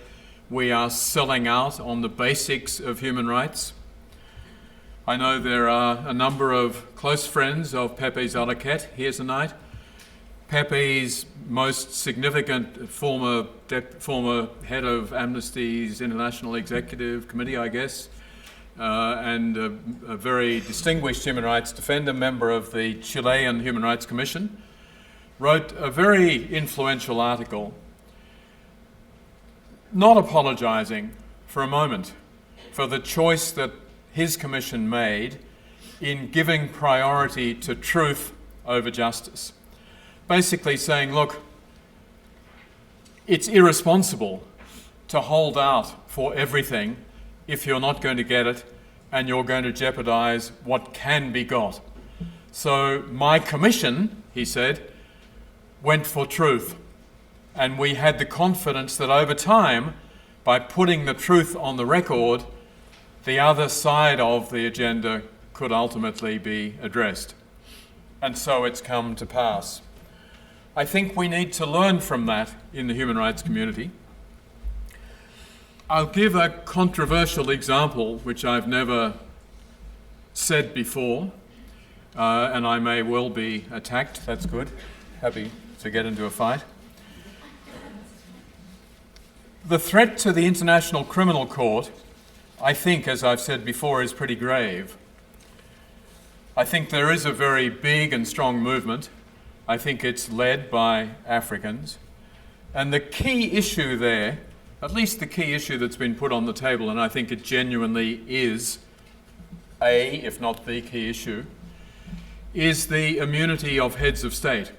we are selling out on the basics of human rights. I know there are a number of close friends of Pepe Zalaket here tonight. Pepe's most significant former head of Amnesty's International Executive Committee, I guess, and a very distinguished human rights defender, member of the Chilean Human Rights Commission, wrote a very influential article, not apologising for a moment for the choice that his commission made in giving priority to truth over justice. Basically saying, look, it's irresponsible to hold out for everything if you're not going to get it and you're going to jeopardise what can be got. So my commission, he said, went for truth. And we had the confidence that over time, by putting the truth on the record, the other side of the agenda could ultimately be addressed. And so it's come to pass. I think we need to learn from that in the human rights community. I'll give a controversial example, which I've never said before, and I may well be attacked. That's good. Happy to get into a fight. The threat to the International Criminal Court, I think, as I've said before, is pretty grave. I think there is a very big and strong movement. I think it's led by Africans. And the key issue there, at least the key issue that's been put on the table, and I think it genuinely is if not the key issue, is the immunity of heads of state.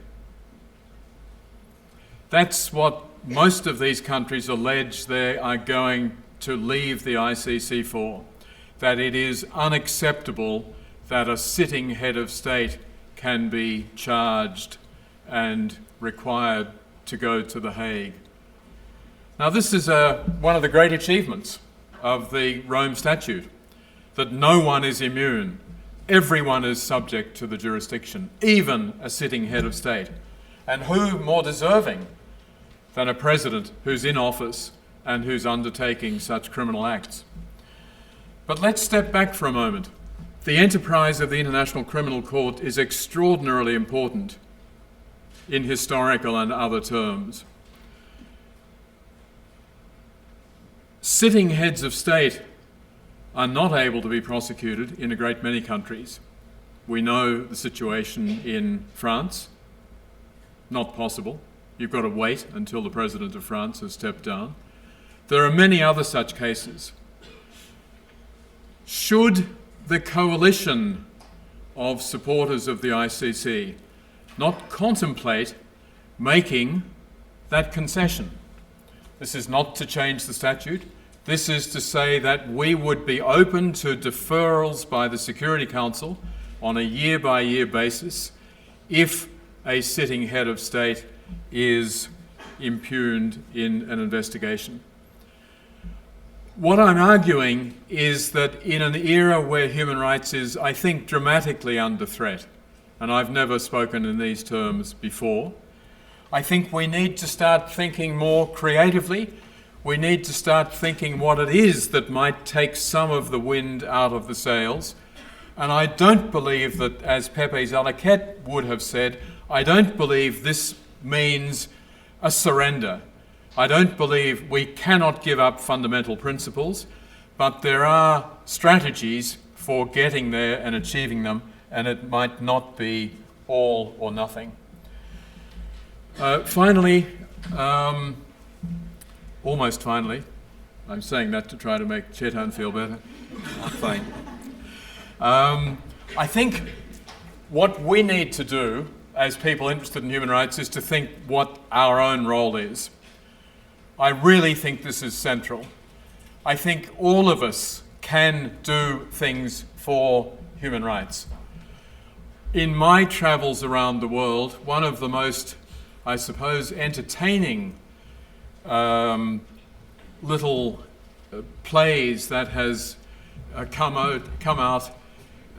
That's what most of these countries allege they are going to leave the ICC for, that it is unacceptable that a sitting head of state can be charged and required to go to The Hague. Now, this is one of the great achievements of the Rome Statute, that no one is immune. Everyone is subject to the jurisdiction, even a sitting head of state. And who more deserving than a president who's in office and who's undertaking such criminal acts? But let's step back for a moment. The enterprise of the International Criminal Court is extraordinarily important in historical and other terms. Sitting heads of state are not able to be prosecuted in a great many countries. We know the situation in France. Not possible. You've got to wait until the President of France has stepped down. There are many other such cases. Should the coalition of supporters of the ICC not contemplate making that concession? This is not to change the statute. This is to say that we would be open to deferrals by the Security Council on a year-by-year basis if a sitting head of state is impugned in an investigation. What I'm arguing is that in an era where human rights is, I think, dramatically under threat, and I've never spoken in these terms before, I think we need to start thinking more creatively. We need to start thinking what it is that might take some of the wind out of the sails. And I don't believe that, as Pepe Zalaket would have said, I don't believe this means a surrender. I don't believe we cannot give up fundamental principles, but there are strategies for getting there and achieving them, and it might not be all or nothing. Finally, almost finally, I'm saying that to try to make Chetan feel better. Fine. I think what we need to do as people interested in human rights is to think what our own role is. I really think this is central. I think all of us can do things for human rights. In my travels around the world, one of the most, I suppose, entertaining little plays that has come out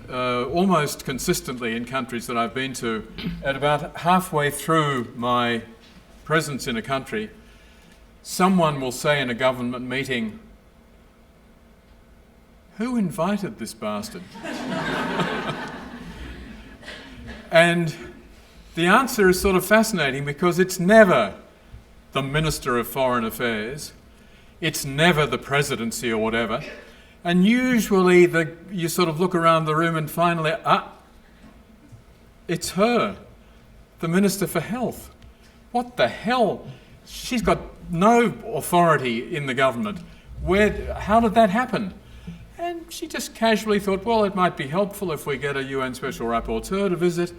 almost consistently in countries that I've been to, at about halfway through my presence in a country, someone will say in a government meeting, "Who invited this bastard?" And the answer is sort of fascinating because it's never the Minister of Foreign Affairs, it's never the presidency or whatever, and usually you sort of look around the room and finally, it's her, the Minister for Health. What the hell? She's got no authority in the government. How did that happen? And she just casually thought, well, it might be helpful if we get a UN Special Rapporteur to visit.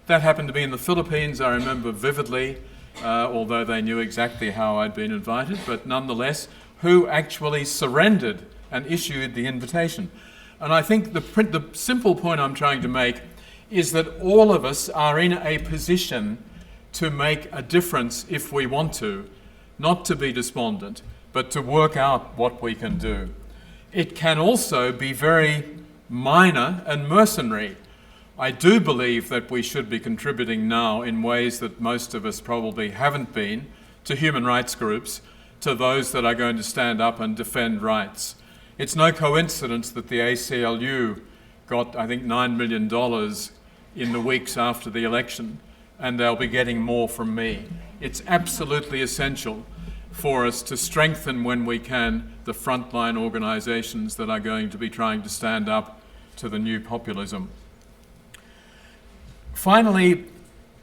That happened to be in the Philippines, I remember vividly, although they knew exactly how I'd been invited, but nonetheless, who actually surrendered and issued the invitation. And I think the simple point I'm trying to make is that all of us are in a position to make a difference if we want to, not to be despondent, but to work out what we can do. It can also be very minor and mercenary. I do believe that we should be contributing now in ways that most of us probably haven't been to human rights groups, to those that are going to stand up and defend rights. It's no coincidence that the ACLU got, I think, $9 million in the weeks after the election, and they'll be getting more from me. It's absolutely essential for us to strengthen, when we can, the frontline organisations that are going to be trying to stand up to the new populism. Finally,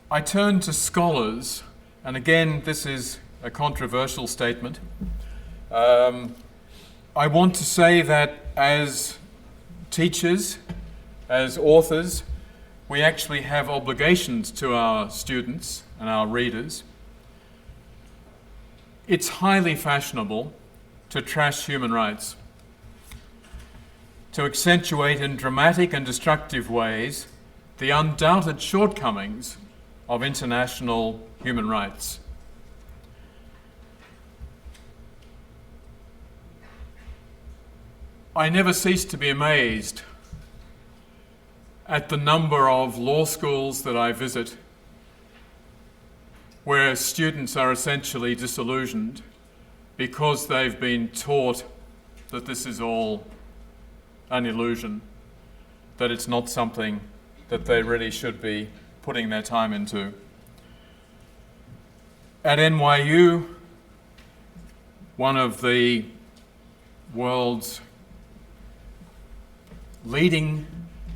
I turn to scholars, and again, this is a controversial statement. I want to say that as teachers, as authors, we actually have obligations to our students and our readers. It's highly fashionable to trash human rights, to accentuate in dramatic and destructive ways the undoubted shortcomings of international human rights. I never cease to be amazed at the number of law schools that I visit where students are essentially disillusioned because they've been taught that this is all an illusion, that it's not something that they really should be putting their time into. At NYU, one of the world's leading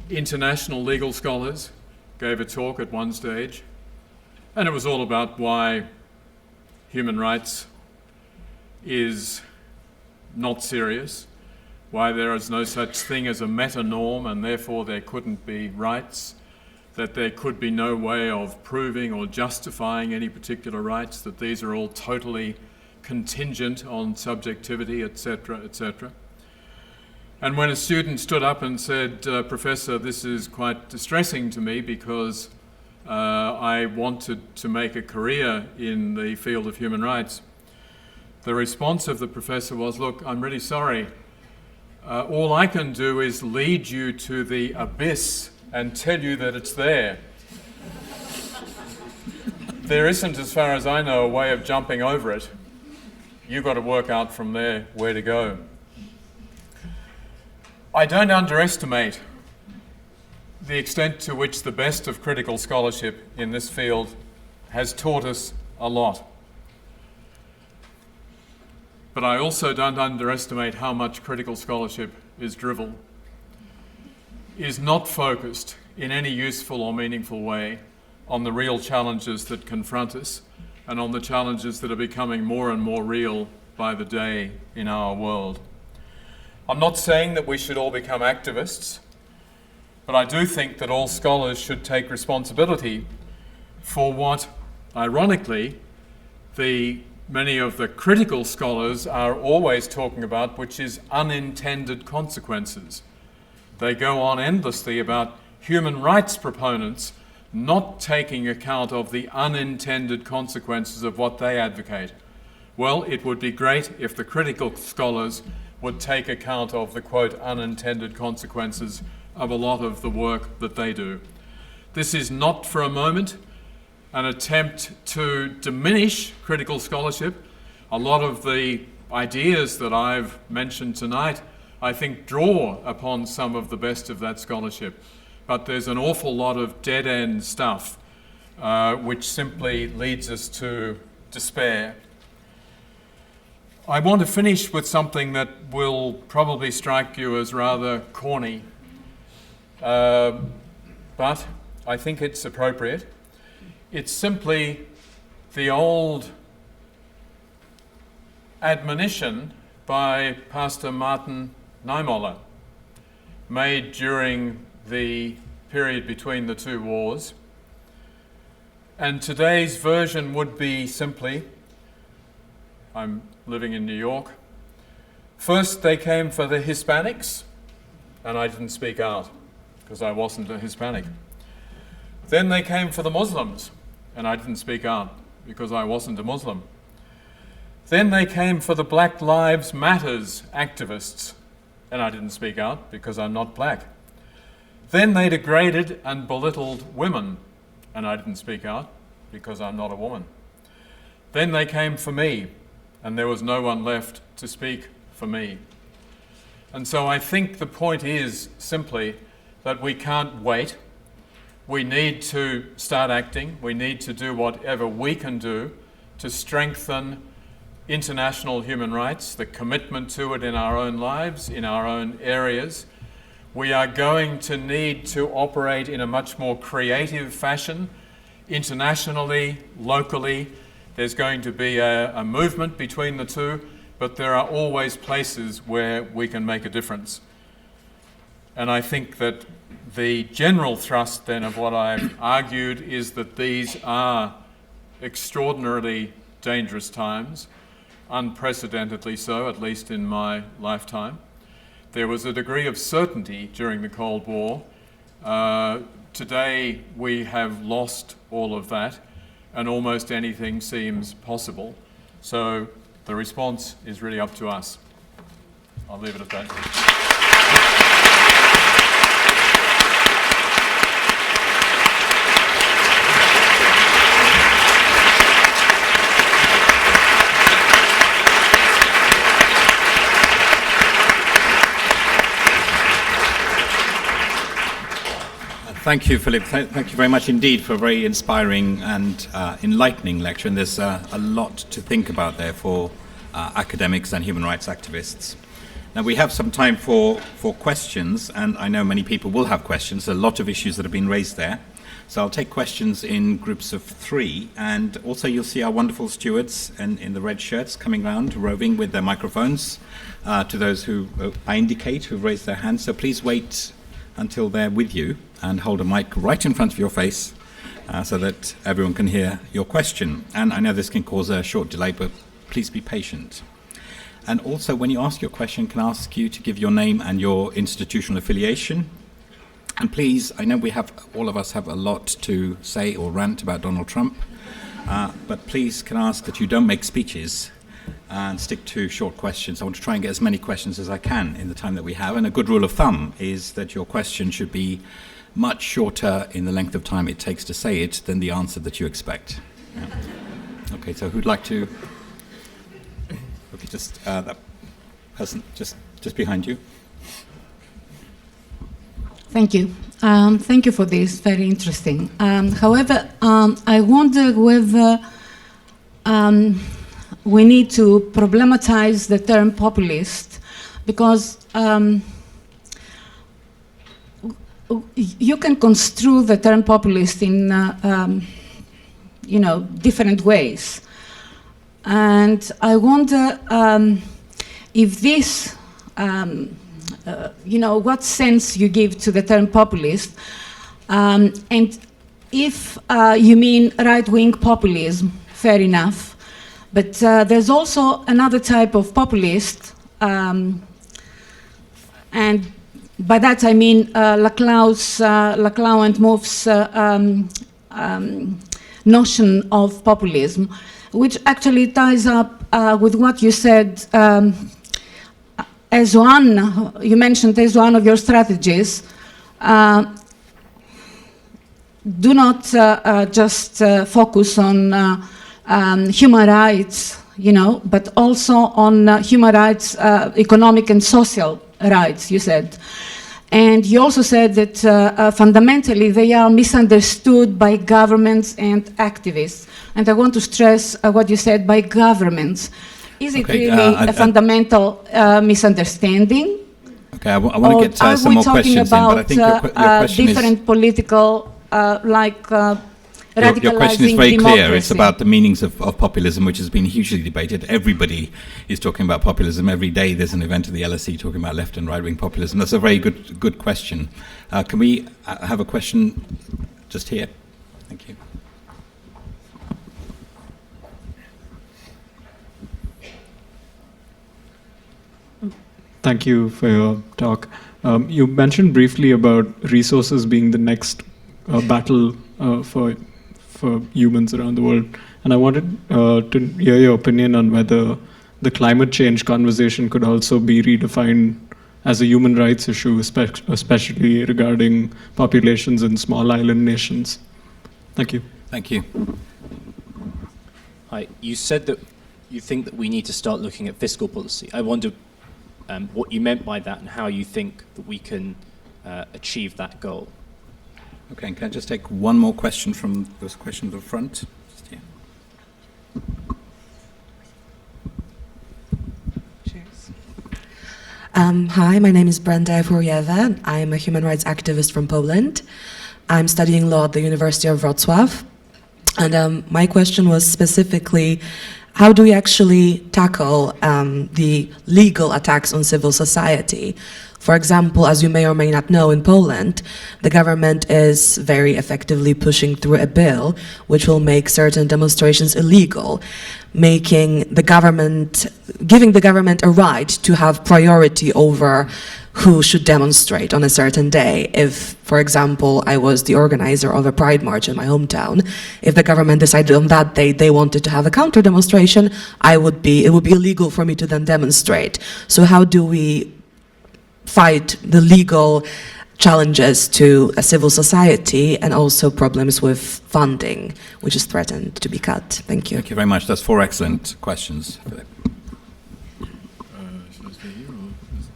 international legal scholars gave a talk at one stage, and it was all about why human rights is not serious, why there is no such thing as a meta-norm and therefore there couldn't be rights, that there could be no way of proving or justifying any particular rights, that these are all totally contingent on subjectivity, etc., etc. And when a student stood up and said, "Professor, this is quite distressing to me because I wanted to make a career in the field of human rights," the response of the professor was, "Look, I'm really sorry. All I can do is lead you to the abyss and tell you that it's there. There isn't, as far as I know, a way of jumping over it. You've got to work out from there where to go." I don't underestimate the extent to which the best of critical scholarship in this field has taught us a lot. But I also don't underestimate how much critical scholarship is drivel, is not focused, in any useful or meaningful way on the real challenges that confront us and on the challenges that are becoming more and more real by the day in our world. I'm not saying that we should all become activists, but I do think that all scholars should take responsibility for what, ironically, many of the critical scholars are always talking about, which is unintended consequences. They go on endlessly about human rights proponents not taking account of the unintended consequences of what they advocate. Well, it would be great if the critical scholars would take account of the, quote, unintended consequences of a lot of the work that they do. This is not for a moment an attempt to diminish critical scholarship. A lot of the ideas that I've mentioned tonight, I think, draw upon some of the best of that scholarship. But there's an awful lot of dead-end stuff which simply leads us to despair. I want to finish with something that will probably strike you as rather corny, but I think it's appropriate. It's simply the old admonition by Pastor Martin Niemöller, made during the period between the two wars. And today's version would be simply, I'm living in New York, first they came for the Hispanics, and I didn't speak out because I wasn't a Hispanic. Then they came for the Muslims, and I didn't speak out because I wasn't a Muslim. Then they came for the Black Lives Matters activists, and I didn't speak out because I'm not black. Then they degraded and belittled women, and I didn't speak out because I'm not a woman. Then they came for me, and there was no one left to speak for me. And so I think the point is simply that we can't wait. We need to start acting. We need to do whatever we can do to strengthen international human rights, the commitment to it in our own lives, in our own areas. We are going to need to operate in a much more creative fashion, internationally, locally. There's going to be a movement between the two, but there are always places where we can make a difference. And I think that the general thrust then of what I've argued is that these are extraordinarily dangerous times, unprecedentedly so, at least in my lifetime. There was a degree of certainty during the Cold War. Today we have lost all of that, and almost anything seems possible. So the response is really up to us. I'll leave it at that. Thank you, Philip. Thank you very much indeed for a very inspiring and enlightening lecture. And there's a lot to think about there for academics and human rights activists. Now, we have some time for questions, and I know many people will have questions. There are a lot of issues that have been raised there. So I'll take questions in groups of 3. And also you'll see our wonderful stewards in the red shirts coming round, roving with their microphones to those who I indicate who've raised their hands. So please wait until they're with you and hold a mic right in front of your face so that everyone can hear your question. And I know this can cause a short delay, but please be patient. And also, when you ask your question, can I ask you to give your name and your institutional affiliation? And please, I know all of us have a lot to say or rant about Donald Trump, but please can I ask that you don't make speeches and stick to short questions. I want to try and get as many questions as I can in the time that we have. And a good rule of thumb is that your question should be much shorter in the length of time it takes to say it than the answer that you expect. Yeah. Okay, so who'd like to? Okay, just that person just behind you. Thank you. Thank you for this. Very interesting. However, I wonder whether we need to problematize the term populist, because you can construe the term populist in different ways. And I wonder if this, what sense you give to the term populist, and if you mean right-wing populism, fair enough. But there's also another type of populist, and by that I mean Laclau and Mouffe's notion of populism, which actually ties up with what you said as one, you mentioned as one of your strategies. Do not just focus on human rights, but also on human rights, economic and social rights, you said. And you also said that fundamentally they are misunderstood by governments and activists. And I want to stress what you said, by governments. Is it really a fundamental misunderstanding? Okay, I want to get some more questions in, but I think your question different is... political, Your question is very democracy. clear. It's about the meanings of populism, which has been hugely debated. Everybody is talking about populism. Every day there's an event at the LSE talking about left and right-wing populism. That's a very good question. Can we have a question just here? Thank you. Thank you for your talk. You mentioned briefly about resources being the next battle for humans around the world. And I wanted to hear your opinion on whether the climate change conversation could also be redefined as a human rights issue, especially regarding populations in small island nations. Thank you. Thank you. Hi. You said that you think that we need to start looking at fiscal policy. I wonder what you meant by that and how you think that we can achieve that goal. Okay, and can I just take one more question from this question at the front? Just here. Cheers. Hi, my name is Brenda Ewuriewa. I'm a human rights activist from Poland. I'm studying law at the University of Wrocław. And my question was specifically, how do we actually tackle the legal attacks on civil society? For example, as you may or may not know, in Poland, the government is very effectively pushing through a bill which will make certain demonstrations illegal, giving the government a right to have priority over who should demonstrate on a certain day. If, for example, I was the organizer of a pride march in my hometown, if the government decided on that day they wanted to have a counter demonstration, it would be illegal for me to then demonstrate. So how do we fight the legal challenges to a civil society and also problems with funding, which is threatened to be cut? Thank you. Thank you very much. That's 4 excellent questions.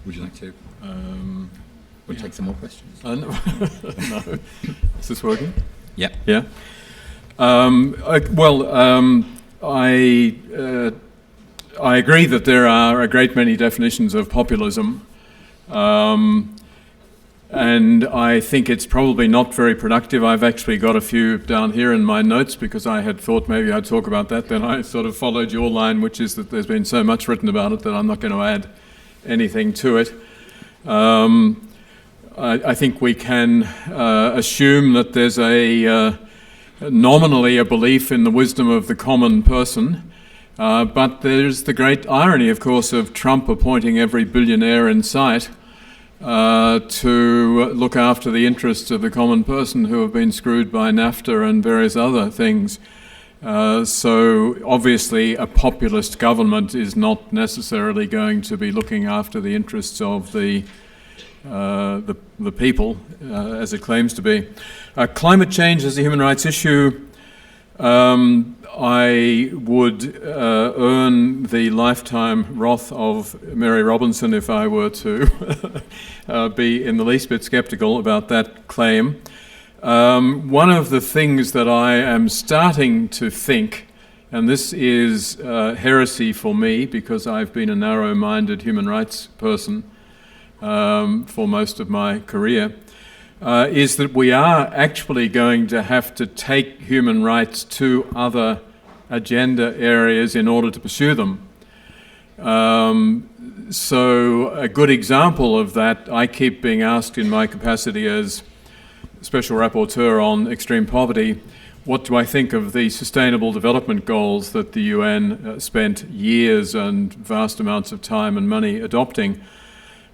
Would you like to? We'll take some more questions. No. No. Is this working? Yeah. Yeah. I agree that there are a great many definitions of populism, and I think it's probably not very productive. I've actually got a few down here in my notes because I had thought maybe I'd talk about that. Then I sort of followed your line, which is that there's been so much written about it that I'm not going to add anything to it. I think we can assume that there's nominally a belief in the wisdom of the common person, but there's the great irony, of course, of Trump appointing every billionaire in sight to look after the interests of the common person who have been screwed by NAFTA and various other things. So obviously a populist government is not necessarily going to be looking after the interests of the people, as it claims to be. Climate change as a human rights issue, I would earn the lifetime wrath of Mary Robinson if I were to be in the least bit skeptical about that claim. One of the things that I am starting to think, and this is heresy for me because I've been a narrow-minded human rights person for most of my career, is that we are actually going to have to take human rights to other agenda areas in order to pursue them. So a good example of that, I keep being asked in my capacity as Special Rapporteur on extreme poverty, what do I think of the Sustainable Development Goals that the UN spent years and vast amounts of time and money adopting?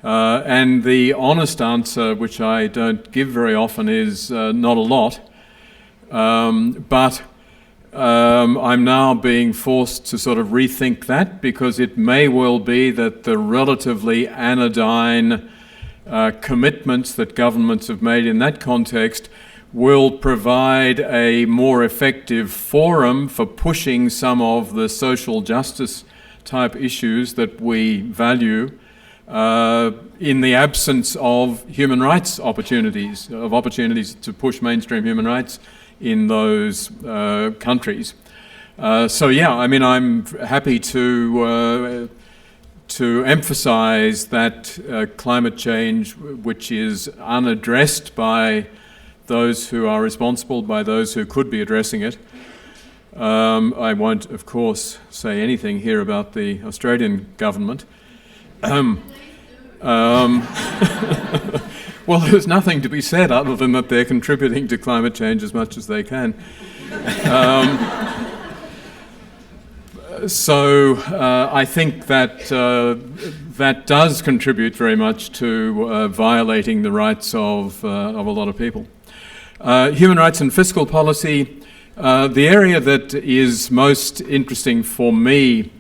And the honest answer, which I don't give very often, is not a lot. But I'm now being forced to sort of rethink that, because it may well be that the relatively anodyne commitments that governments have made in that context will provide a more effective forum for pushing some of the social justice type issues that we value in the absence of human rights opportunities, of opportunities to push mainstream human rights in those countries. So yeah, I mean, I'm happy to emphasize that climate change, which is unaddressed by those who are responsible, by those who could be addressing it. I won't, of course, say anything here about the Australian government. Well, there's nothing to be said other than that they're contributing to climate change as much as they can. So I think that that does contribute very much to violating the rights of a lot of people. Human rights and fiscal policy, the area that is most interesting for me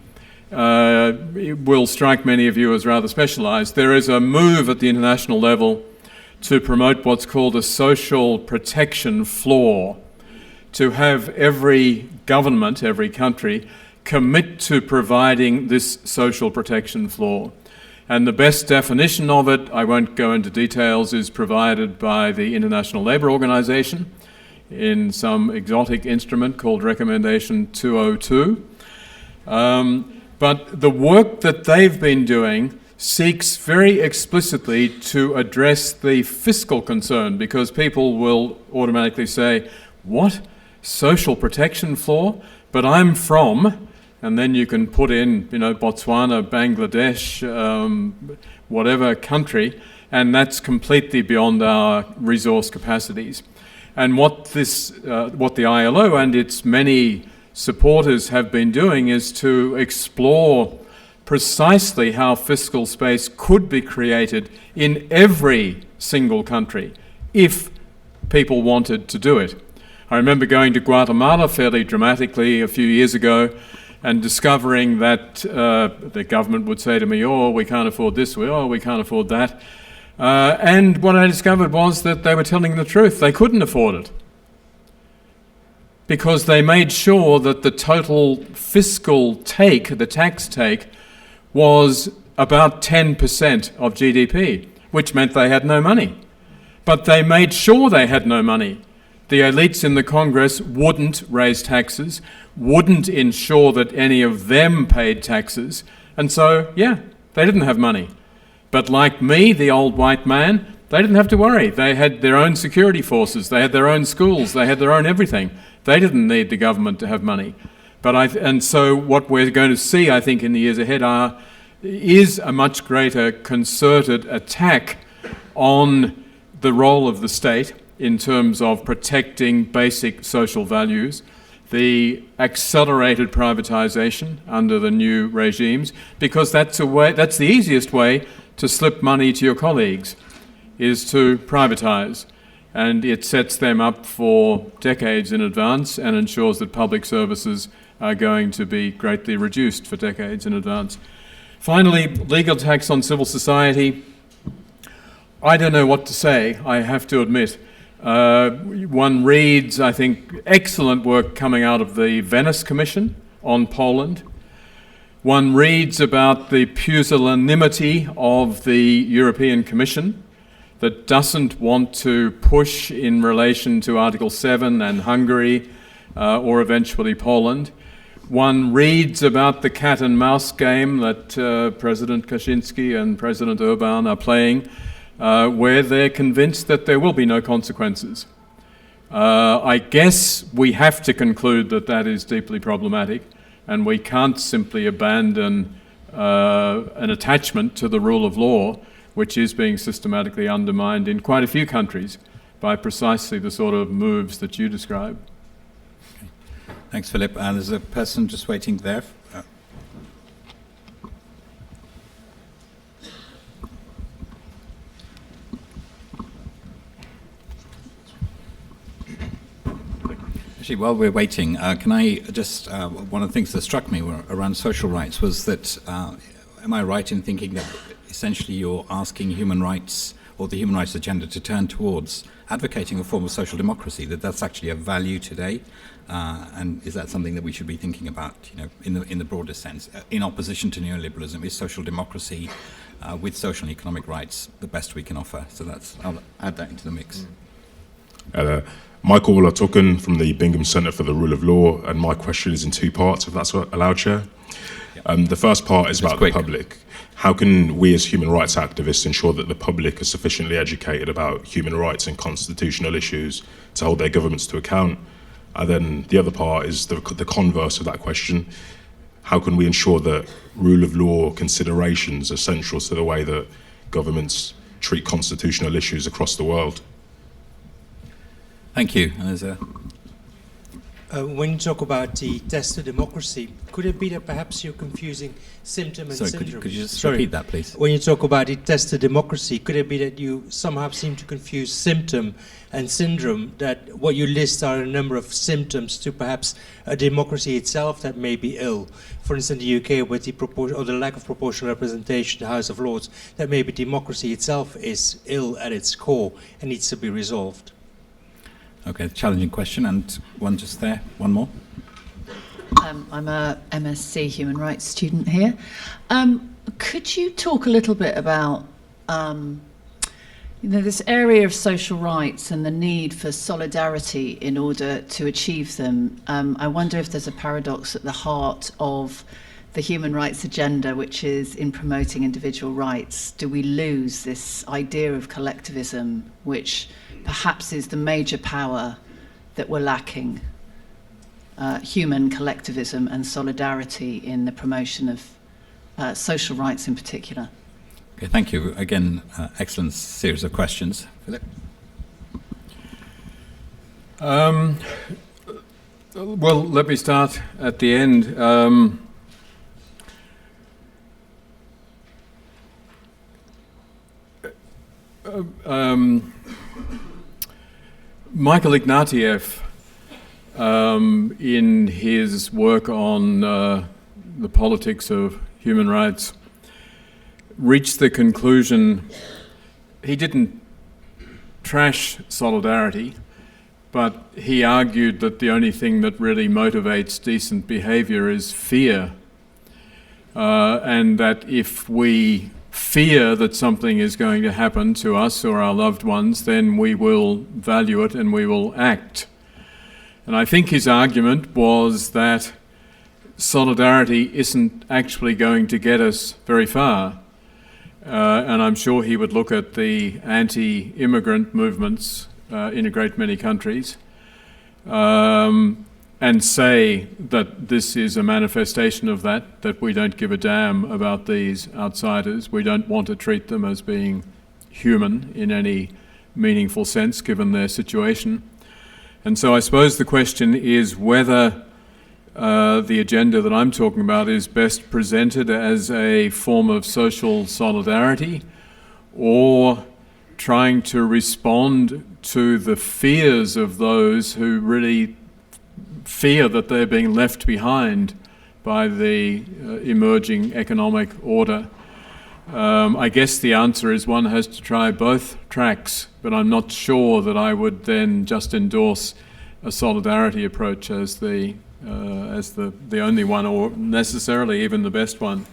will strike many of you as rather specialised. There is a move at the international level to promote what's called a social protection floor, to have every government, every country, commit to providing this social protection floor. And the best definition of it, I won't go into details, is provided by the International Labour Organization in some exotic instrument called Recommendation 202. But the work that they've been doing seeks very explicitly to address the fiscal concern, because people will automatically say, what? Social protection floor? But I'm from, and then you can put in, Botswana, Bangladesh, whatever country, and that's completely beyond our resource capacities. And what the ILO and its many supporters have been doing is to explore precisely how fiscal space could be created in every single country if people wanted to do it. I remember going to Guatemala fairly dramatically a few years ago and discovering that the government would say to me, oh, we can't afford this, we can't afford that. And what I discovered was that they were telling the truth. They couldn't afford it, because they made sure that the total fiscal take, the tax take, was about 10% of GDP, which meant they had no money. But they made sure they had no money. The elites in the Congress wouldn't raise taxes, wouldn't ensure that any of them paid taxes, and so, yeah, they didn't have money. But like me, the old white man, they didn't have to worry. They had their own security forces, they had their own schools, they had their own everything. They didn't need the government to have money. And so what we're going to see, I think, in the years ahead is a much greater concerted attack on the role of the state in terms of protecting basic social values, the accelerated privatization under the new regimes, because that's the easiest way to slip money to your colleagues, is to privatize. And it sets them up for decades in advance and ensures that public services are going to be greatly reduced for decades in advance. Finally, legal tax on civil society. I don't know what to say, I have to admit. One reads, I think, excellent work coming out of the Venice Commission on Poland. One reads about the pusillanimity of the European Commission that doesn't want to push in relation to Article 7 and Hungary, or eventually Poland. One reads about the cat and mouse game that President Kaczynski and President Orbán are playing, where they're convinced that there will be no consequences. I guess we have to conclude that that is deeply problematic, and we can't simply abandon an attachment to the rule of law, which is being systematically undermined in quite a few countries by precisely the sort of moves that you describe. Okay. Thanks, Philip. There's a person just waiting there. Actually, while we're waiting, can I just, one of the things that struck me around social rights was that, am I right in thinking that essentially you're asking human rights or the human rights agenda to turn towards advocating a form of social democracy, that that's actually a value today? And is that something that we should be thinking about, you know, in the broader sense, in opposition to neoliberalism? Is social democracy with social and economic rights the best we can offer? So I'll add that into the mix. Michael Willer-Tucken from the Bingham Centre for the Rule of Law, and my question is in two parts, if that's allowed, Chair. The first part is about the public. How can we as human rights activists ensure that the public are sufficiently educated about human rights and constitutional issues to hold their governments to account? And then the other part is the converse of that question. How can we ensure that rule of law considerations are central to the way that governments treat constitutional issues across the world? Thank you. And there's a... when you talk about the test of democracy, could it be that perhaps you're confusing symptom and syndrome? Could you just repeat that, please? When you talk about the test of democracy, could it be that you somehow seem to confuse symptom and syndrome, that what you list are a number of symptoms to perhaps a democracy itself that may be ill? For instance, the UK with the proportion or the lack of proportional representation, the House of Lords, that maybe democracy itself is ill at its core and needs to be resolved. Okay, challenging question, and one just there, one more. I'm a MSc Human Rights student here. Could you talk a little bit about this area of social rights and the need for solidarity in order to achieve them? I wonder if there's a paradox at the heart of the human rights agenda, which is in promoting individual rights. Do we lose this idea of collectivism, which perhaps is the major power that we're lacking? Human collectivism and solidarity in the promotion of social rights in particular. Okay, thank you. Again, excellent series of questions. Philip? Well, let me start at the end. Michael Ignatieff, in his work on the politics of human rights, reached the conclusion, he didn't trash solidarity, but he argued that the only thing that really motivates decent behavior is fear, and that if we fear that something is going to happen to us or our loved ones, then we will value it and we will act. And I think his argument was that solidarity isn't actually going to get us very far. And I'm sure he would look at the anti-immigrant movements in a great many countries and say that this is a manifestation of that we don't give a damn about these outsiders. We don't want to treat them as being human in any meaningful sense, given their situation. And so I suppose the question is whether the agenda that I'm talking about is best presented as a form of social solidarity, or trying to respond to the fears of those who really fear that they're being left behind by the emerging economic order. I guess the answer is one has to try both tracks, but I'm not sure that I would then just endorse a solidarity approach as the only one, or necessarily even the best one.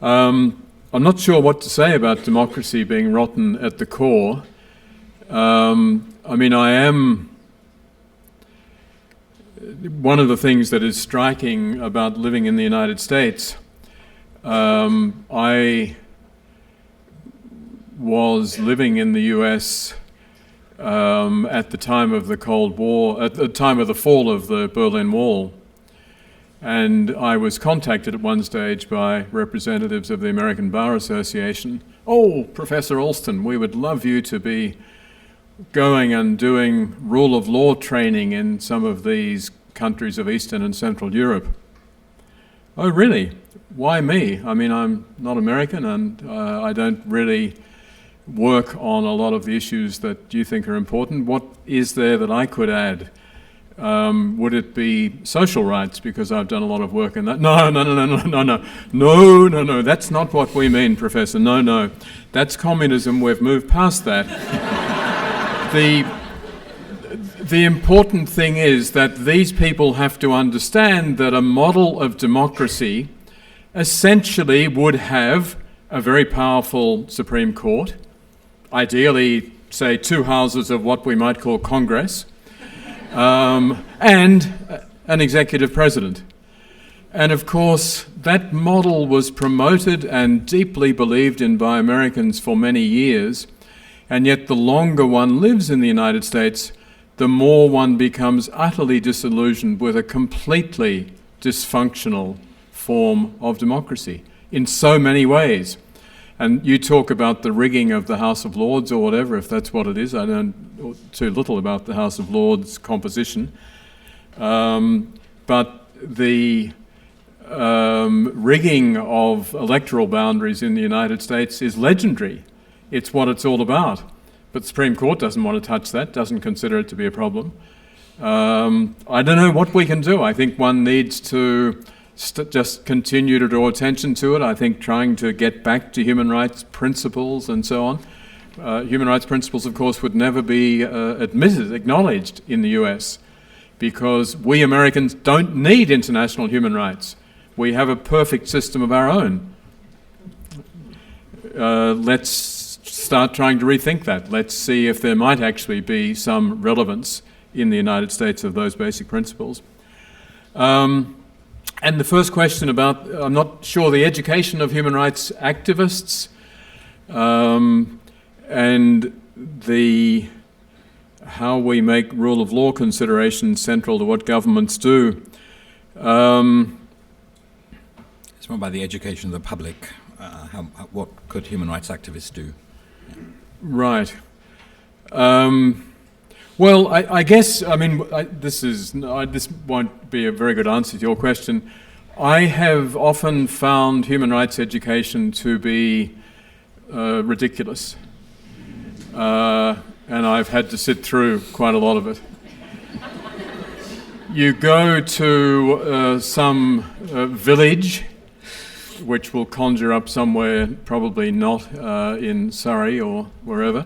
I'm not sure what to say about democracy being rotten at the core. I mean, one of the things that is striking about living in the United States, I was living in the US at the time of the Cold War, at the time of the fall of the Berlin Wall. And I was contacted at one stage by representatives of the American Bar Association. "Oh, Professor Alston, we would love you to be going and doing rule of law training in some of these countries of Eastern and Central Europe." "Oh, really? Why me? I mean, I'm not American and I don't really work on a lot of the issues that you think are important. What is there that I could add? Would it be social rights, because I've done a lot of work in that?" No, that's not what we mean, Professor. No, that's communism. We've moved past that. The important thing is that these people have to understand that a model of democracy essentially would have a very powerful Supreme Court, ideally, say, 2 houses of what we might call Congress, and an executive president. And of course, that model was promoted and deeply believed in by Americans for many years, and yet the longer one lives in the United States, the more one becomes utterly disillusioned with a completely dysfunctional form of democracy in so many ways. And you talk about the rigging of the House of Lords or whatever, if that's what it is. I know too little about the House of Lords composition. But the rigging of electoral boundaries in the United States is legendary. It's what it's all about. But the Supreme Court doesn't want to touch that, doesn't consider it to be a problem. I don't know what we can do. I think one needs to just continue to draw attention to it. I think trying to get back to human rights principles and so on. Human rights principles, of course, would never be acknowledged in the US, because we Americans don't need international human rights. We have a perfect system of our own. Let's start trying to rethink that. Let's see if there might actually be some relevance in the United States of those basic principles. And the first question about, I'm not sure, the education of human rights activists and how we make rule of law considerations central to what governments do. It's more about the education of the public. What could human rights activists do? Right. Well, I guess, I mean, this won't be a very good answer to your question. I have often found human rights education to be ridiculous. And I've had to sit through quite a lot of it. You go to some village, which will conjure up somewhere, probably not in Surrey or wherever,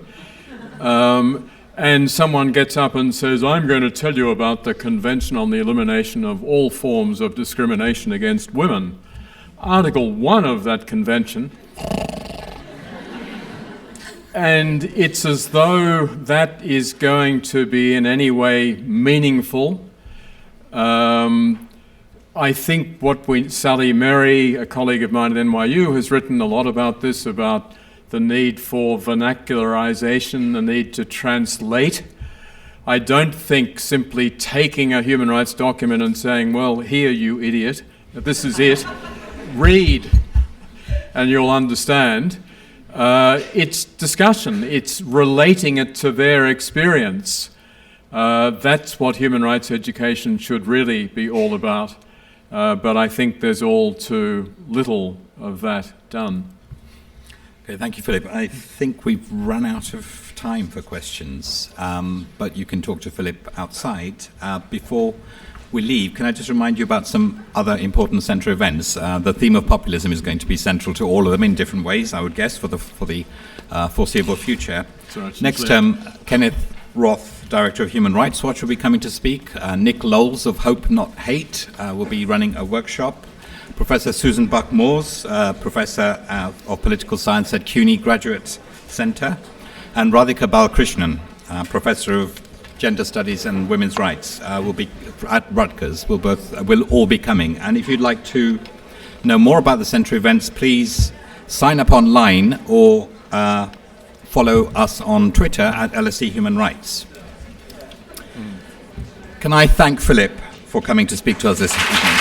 and someone gets up and says, "I'm going to tell you about the Convention on the Elimination of All Forms of Discrimination Against Women. Article 1 of that convention." And it's as though that is going to be in any way meaningful. I think Sally Merry, a colleague of mine at NYU, has written a lot about this, about the need for vernacularization, the need to translate. I don't think simply taking a human rights document and saying, "Well, here, you idiot, this is it, read, and you'll understand." It's discussion, it's relating it to their experience. That's what human rights education should really be all about. But I think there's all too little of that done. Okay, thank you, Philip. I think we've run out of time for questions, but you can talk to Philip outside. Before we leave, can I just remind you about some other important centre events? The theme of populism is going to be central to all of them in different ways, I would guess, for the foreseeable future. Next term, Kenneth Roth, Director of Human Rights Watch, will be coming to speak. Nick Lowles of Hope Not Hate will be running a workshop. Professor Susan Buck-Moores, Professor of Political Science at CUNY Graduate Centre, and Radhika Balakrishnan, Professor of Gender Studies and Women's Rights, will be at Rutgers. Will all be coming. And if you'd like to know more about the centre events, please sign up online or follow us on Twitter at LSE Human Rights. Can I thank Philip for coming to speak to us this evening?